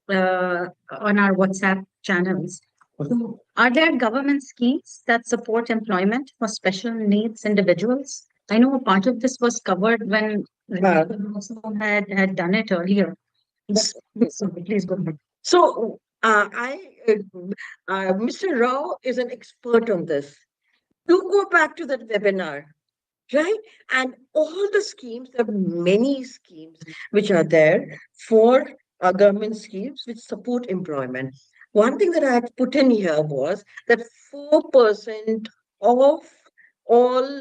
on our WhatsApp channels. So, are there government schemes that support employment for special needs individuals? I know a part of this was covered when Renu also had done it earlier. But, so please go ahead. So Mr. Rao is an expert on this. Do go back to that webinar, right? And all the schemes, there are many schemes which are there for government schemes which support employment. One thing that I had put in here was that 4% of all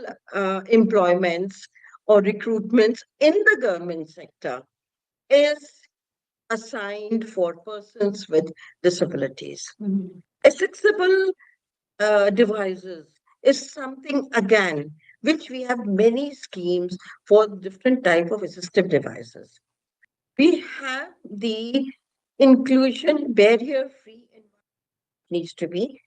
employments or recruitments in the government sector is assigned for persons with disabilities. Mhm. Accessible devices is something again which we have many schemes for different type of assistive devices. We have the inclusion barrier free needs to be,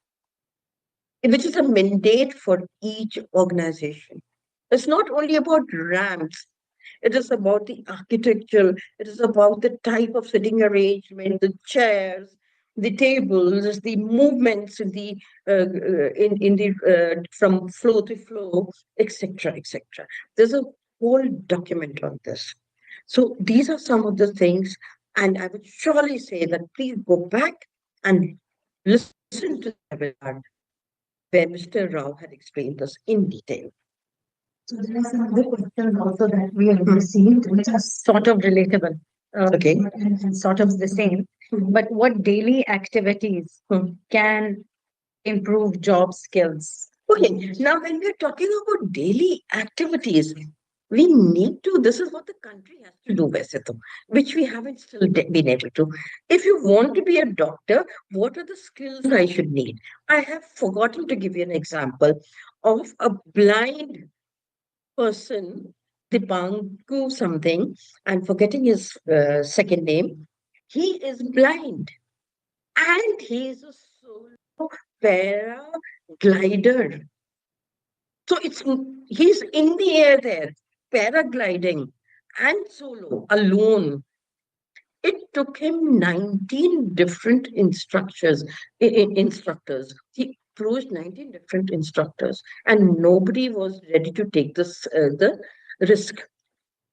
which is a mandate for each organization. It's not only about ramps. It is about the architecture. It is about the type of sitting arrangement, the chairs, the tables, the movements in the from floor to floor, etc., etc. There's a whole document on this. So these are some of the things, and I would surely say that please go back and listen to the webinar where Mr. Rao had explained this in detail. So there are some other questions also that we have received, which are sort of relatable. Okay. And sort of the same. But what daily activities can improve job skills? Okay, now when we're talking about daily activities, we need to, this is what the country has to do, Veseto, which we haven't still been able to. If you want to be a doctor, what are the skills I should need? I have forgotten to give you an example of a blind person, Dipangu something, I'm forgetting his second name. He is blind and he is a solo paraglider. So he's in the air there, paragliding and solo, alone. It took him 19 different instructors. He approached 19 different instructors, and nobody was ready to take the risk.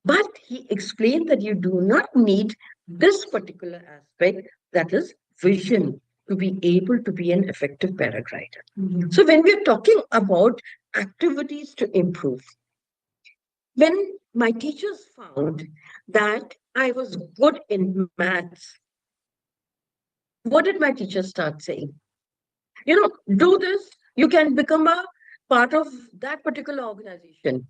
But he explained that you do not need this particular aspect, that is vision, to be able to be an effective paraglider. Mhm. So when we're talking about activities to improve, when my teachers found that I was good in maths, what did my teachers start saying? Do this, you can become a part of that particular organization.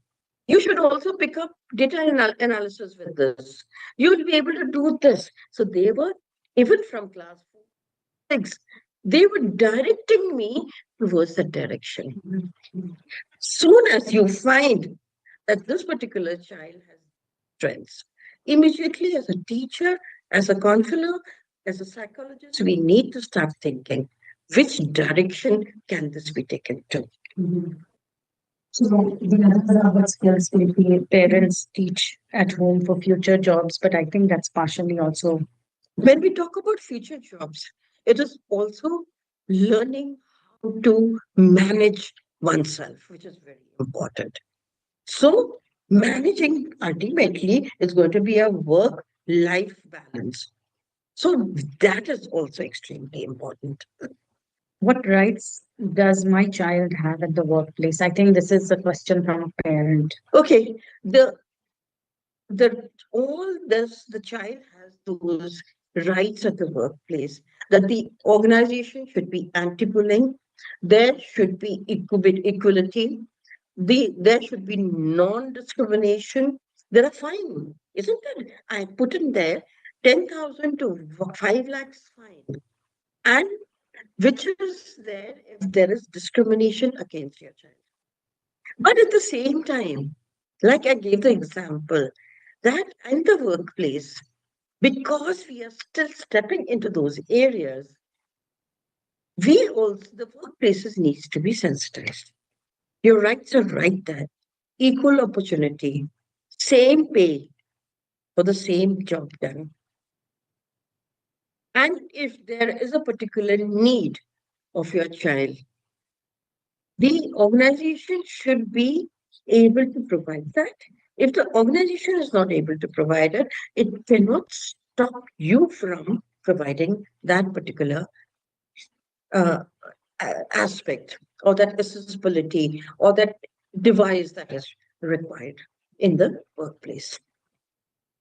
You should also pick up data analysis with this. You will be able to do this. So they were, even from class 4, 6, they were directing me towards that direction. Soon as you find that this particular child has strengths, immediately as a teacher, as a counselor, as a psychologist, we need to start thinking which direction can this be taken to. Mhm. So the others are what skills will be parents teach at home for future jobs, but I think that's partially also. When we talk about future jobs, it is also learning how to manage oneself, which is very important. So, managing ultimately is going to be a work life balance. So, that is also extremely important. What rights does my child have at the workplace? I think this is a question from a parent. Okay, the child has those rights at the workplace, that the organization should be anti-bullying, there should be equality, there should be non-discrimination. There are fine, isn't it? I put in there 10,000 to 5 lakhs fine, and which is there if there is discrimination against your child. But at the same time, like I gave the example, that in the workplace, because we are still stepping into those areas, the workplaces needs to be sensitized. Your rights are right there. Equal opportunity, same pay for the same job done. And if there is a particular need of your child, the organization should be able to provide that. If the organization is not able to provide it, it cannot stop you from providing that particular uh, aspect or that accessibility or that device that is required in the workplace.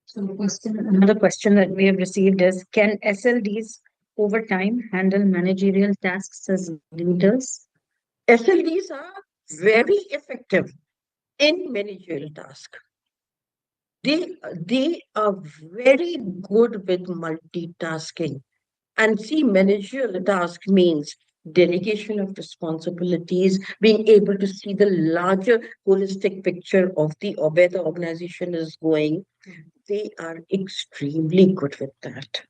So another question that we have received is, can SLDs over time handle managerial tasks as leaders? SLDs are very effective in managerial tasks. They are very good with multitasking. And see, managerial task means delegation of responsibilities, being able to see the larger holistic picture of where the organization is going. They are extremely good with that.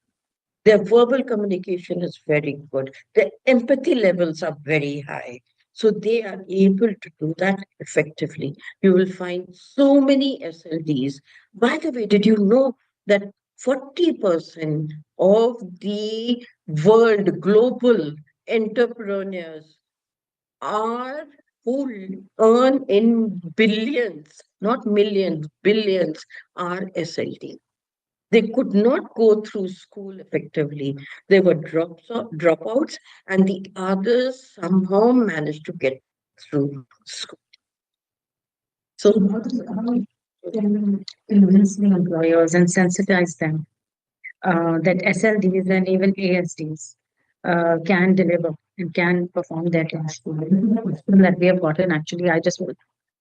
Their verbal communication is very good. Their empathy levels are very high. So they are able to do that effectively. You will find so many SLDs. By the way, did you know that 40% of the world global entrepreneurs are who earn in billions, not millions, billions are SLD. They could not go through school effectively. They were dropouts, and the others somehow managed to get through school. So, How can convince the employers and sensitize them that SLDs and even ASDs can deliver and can perform their task? The question that we have gotten, actually,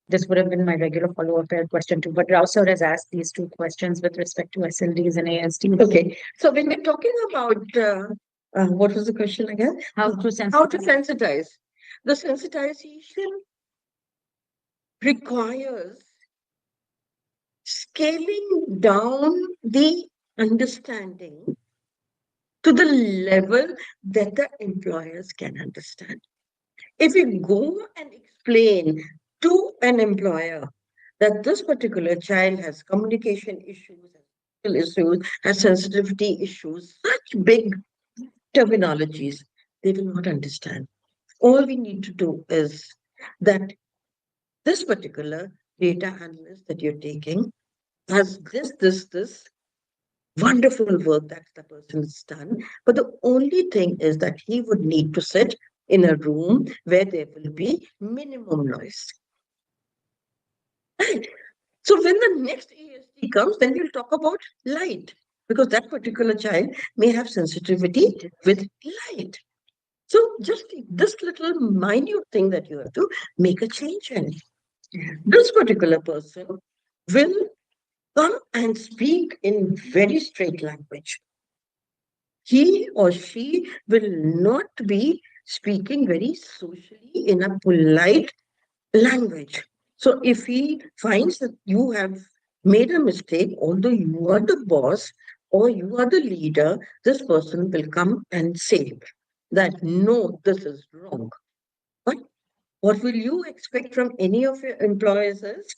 this would have been my regular follow-up question too. But Rao sir has asked these two questions with respect to SLDs and ASDs. okay. So when we're talking about what was the question again? How to How to sensitize? sensitize? The sensitization requires scaling down the understanding to the level that the employers can understand. If you go and explain to an employer that this particular child has communication issues, has sensitivity issues, such big terminologies, they will not understand. All we need to do is that this particular data analyst that you're taking has this wonderful work that the person has done. But the only thing is that he would need to sit in a room where there will be minimum noise. Right. So when the next ASD comes, then we'll talk about light, because that particular child may have sensitivity with light. So just this little minute thing that you have to make a change in. This particular person will come and speak in very straight language. He or she will not be speaking very socially in a polite language. So if he finds that you have made a mistake, although you are the boss or you are the leader, this person will come and say that no, this is wrong. But what will you expect from any of your employers is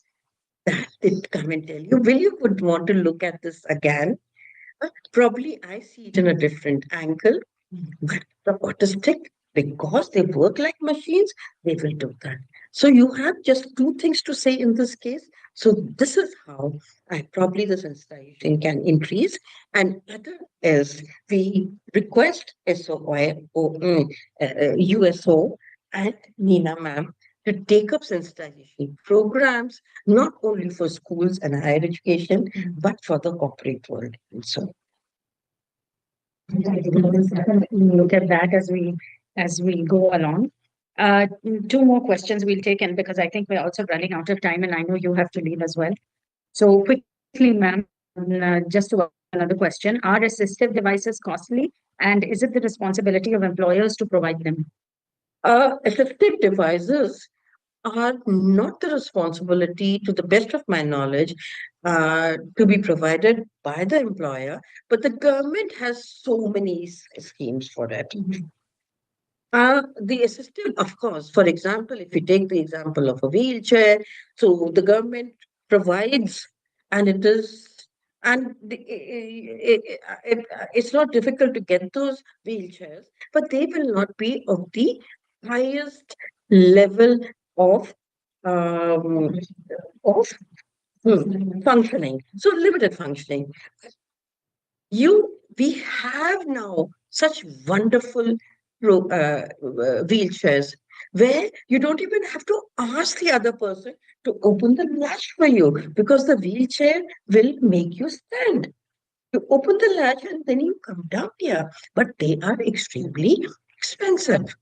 that they come and tell you, will you would want to look at this again? Probably I see it in a different angle, but the autistic, because they work like machines, they will do that. So you have just two things to say in this case. So this is how I probably the sensitization can increase. And other is we request USO and Nina ma'am to take up sensitization programs, not only for schools and higher education, but for the corporate world also. Look at that as we go along. Two more questions we'll take in because I think we're also running out of time, and I know you have to leave as well. So quickly, ma'am, just to ask another question: are assistive devices costly, and is it the responsibility of employers to provide them? Assistive devices are not the responsibility, to the best of my knowledge, to be provided by the employer, but the government has so many schemes for it. The assistive, of course, for example, if you take the example of a wheelchair, so the government provides, and it is, and it's not difficult to get those wheelchairs, but they will not be of the highest level of um, of functioning, so limited functioning. We have now such wonderful wheelchairs where you don't even have to ask the other person to open the latch for you, because the wheelchair will make you stand. You open the latch and then you come down here, but they are extremely expensive.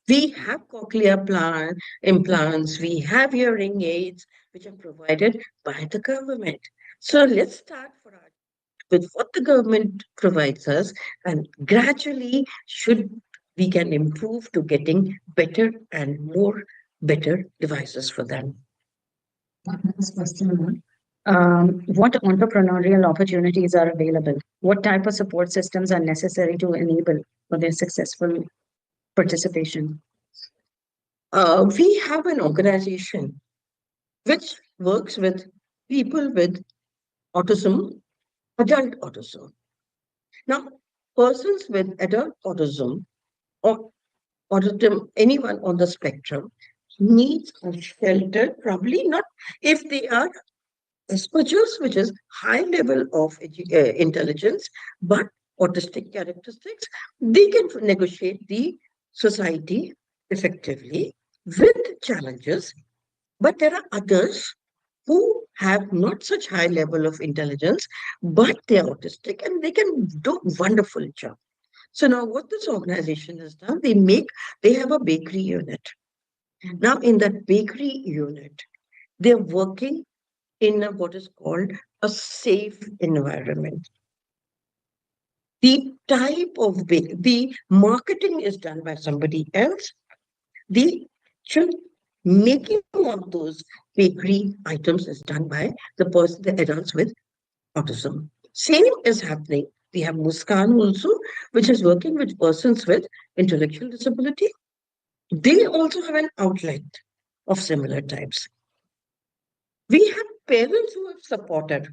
We have cochlear implants, we have hearing aids, which are provided by the government. So let's start for our with what the government provides us, and gradually should we can improve to getting better and more better devices for them. Last question, ma'am. What entrepreneurial opportunities are available? What type of support systems are necessary to enable for their successful participation? We have an organization which works with people with autism, adult autism. Now, persons with adult autism or autism, anyone on the spectrum, needs a shelter, probably not if they are Asperger's, which is high level of intelligence, but autistic characteristics, they can negotiate the society effectively with challenges. But there are others who have not such high level of intelligence, but they're autistic and they can do wonderful job. So now what this organization has done, they have a bakery unit. Now in that bakery unit, they're working in what is called a safe environment. The type of the marketing is done by somebody else. The actual making of those bakery items is done by the adults with autism. Same is happening. We have Muskan also, which is working with persons with intellectual disability. They also have an outlet of similar types. We have parents who have supported.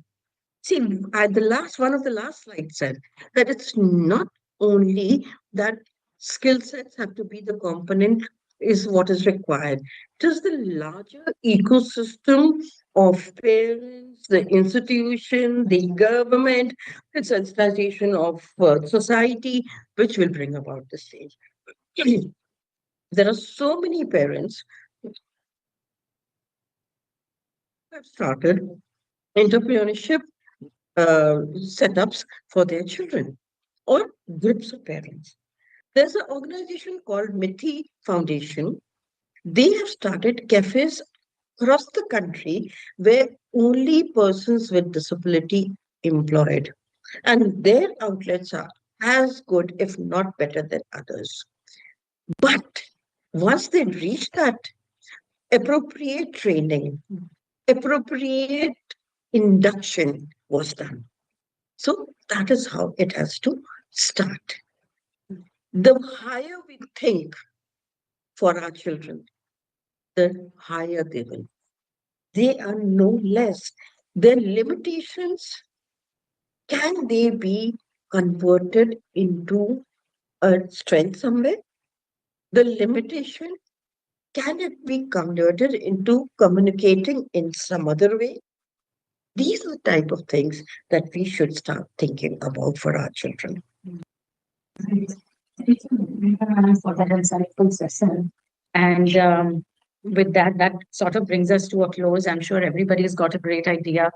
See, the last one of the last slides said that it's not only that skill sets have to be the component is what is required. It is the larger ecosystem of parents, the institution, the government, the sensitization of society, which will bring about this change. There are so many parents who have started entrepreneurship setups for their children or groups of parents. There's an organization called Mithi Foundation. They have started cafes across the country where only persons with disability employed, and their outlets are as good, if not better, than others. But once they reach that, appropriate training, appropriate induction was done. So that is how it has to start. The higher we think for our children, the higher they will. They are no less. Their limitations, can they be converted into a strength somewhere? The limitation, can it be converted into communicating in some other way? These are the type of things that we should start thinking about for our children. Thank you, Renu, for that insightful session. And with that, that sort of brings us to a close. I'm sure everybody's got a great idea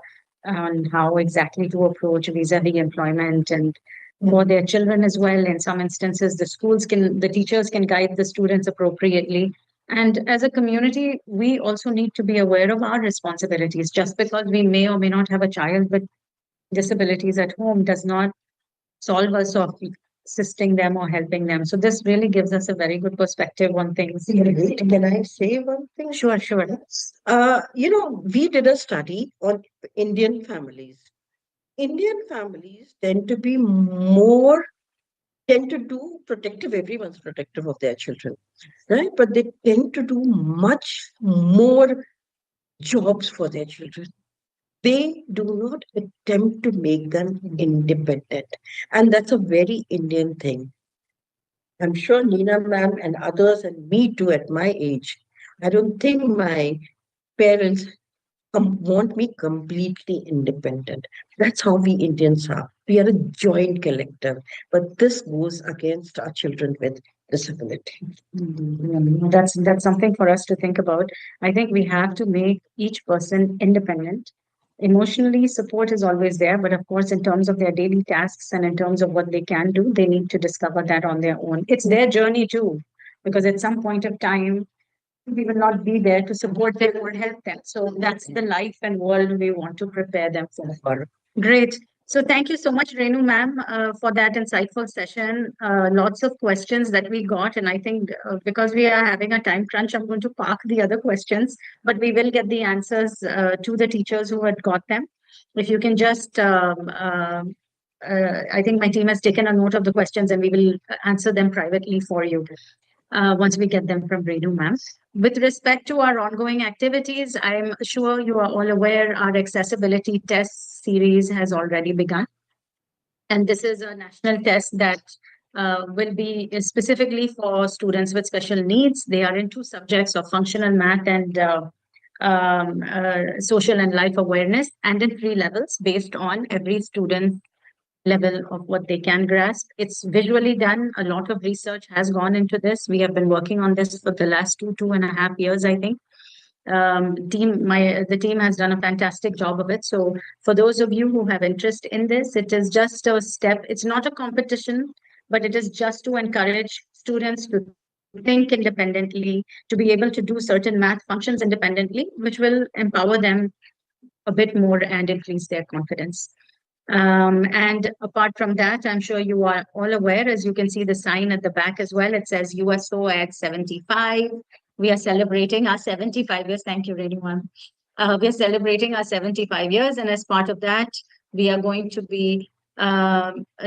on how exactly to approach vis-a-vis employment and for their children as well. In some instances, the teachers can guide the students appropriately. And as a community, we also need to be aware of our responsibilities. Just because we may or may not have a child with disabilities at home does not solve us of assisting them or helping them. So this really gives us a very good perspective on things. Wait, can I say one thing? Sure, sure. We did a study on Indian families. Indian families tend to do protective, everyone's protective of their children, right? But they tend to do much more jobs for their children. They do not attempt to make them independent. And that's a very Indian thing. I'm sure Nina ma'am and others, and me too at my age, I don't think my parents want me completely independent. That's how we Indians are. We are a joint collective, but this goes against our children with disability. That's something for us to think about. I think we have to make each person independent. Emotionally, support is always there, but of course, in terms of their daily tasks and in terms of what they can do, they need to discover that on their own. It's their journey too, because at some point of time, we will not be there to support them or help them. So that's the life and world we want to prepare them for. Great. So thank you so much, Renu ma'am, for that insightful session. Lots of questions that we got, and I think because we are having a time crunch, I'm going to park the other questions, but we will get the answers to the teachers who had got them. If you can just, I think my team has taken a note of the questions, and we will answer them privately for you once we get them from Renu ma'am. With respect to our ongoing activities, I'm sure you are all aware our accessibility test series has already begun. And this is a national test that will be specifically for students with special needs. They are in two subjects of functional math and social and life awareness, and in three levels based on every student's level of what they can grasp. It's visually done. A lot of research has gone into this. We have been working on this for the last 2.5 years, I think. The team has done a fantastic job of it. So for those of you who have interest in this, it is just a step. It's not a competition, but it is just to encourage students to think independently, to be able to do certain math functions independently, which will empower them a bit more and increase their confidence. And apart from that, I'm sure you are all aware, as you can see the sign at the back as well, it says USO at 75. We are celebrating our 75 years. Thank you, Renu. We are celebrating our 75 years. And as part of that, we are going to be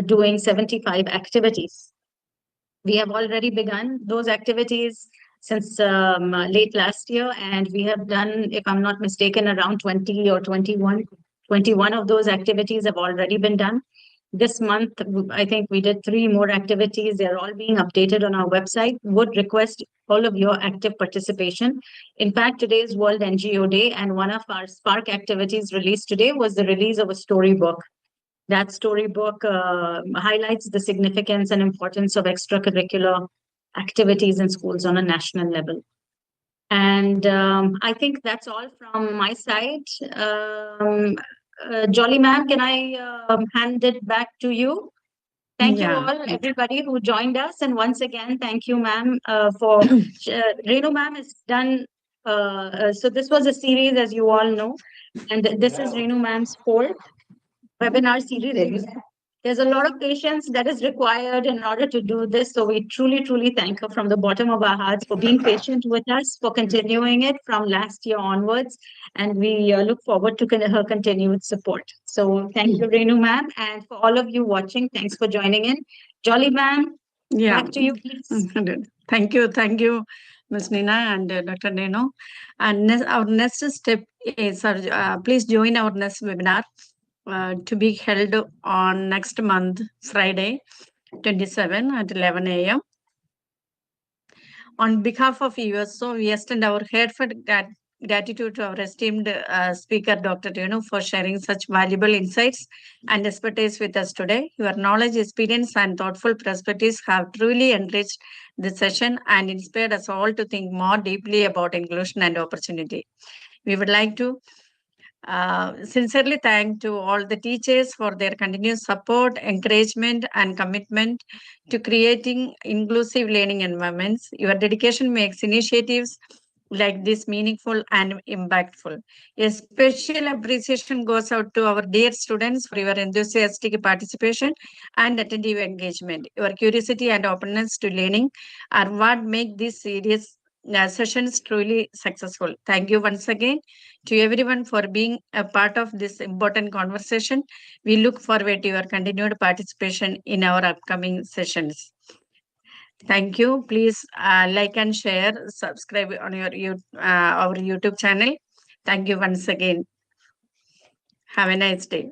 doing 75 activities. We have already begun those activities since late last year, and we have done, if I'm not mistaken, around 20 or 21 of those activities have already been done. This month, I think we did 3 more activities. They're all being updated on our website. Would request all of your active participation. In fact, today is World NGO Day, and one of our Spark activities released today was the release of a storybook. That storybook highlights the significance and importance of extracurricular activities in schools on a national level. And I think that's all from my side. Jolly ma'am, can I hand it back to you? Thank you all, everybody who joined us. And once again, thank you, ma'am, for Renu ma'am has done. So this was a series, as you all know, and this is Renu ma'am's fourth webinar series. There's a lot of patience that is required in order to do this. So we truly, truly thank her from the bottom of our hearts for being patient with us, for continuing it from last year onwards. And we look forward to her continued support. So thank you, Renu ma'am. And for all of you watching, thanks for joining in. Jolly ma'am, back to you, please. Thank you, Ms. Nina and Dr. Renu. And our next step is, please join our next webinar. To be held on next month, Friday, 27 at 11 a.m. On behalf of USO, we extend our heartfelt gratitude to our esteemed speaker, Dr. Renu, for sharing such valuable insights and expertise with us today. Your knowledge, experience, and thoughtful perspectives have truly enriched this session and inspired us all to think more deeply about inclusion and opportunity. We would like to sincerely thank to all the teachers for their continuous support, encouragement, and commitment to creating inclusive learning environments. Your dedication makes initiatives like this meaningful and impactful. A special appreciation goes out to our dear students for your enthusiastic participation and attentive engagement. Your curiosity and openness to learning are what make this series sessions truly successful. Thank you once again to everyone for being a part of this important conversation. We look forward to your continued participation in our upcoming sessions. Thank you. Please like and share, subscribe on our YouTube channel. Thank you once again. Have a nice day.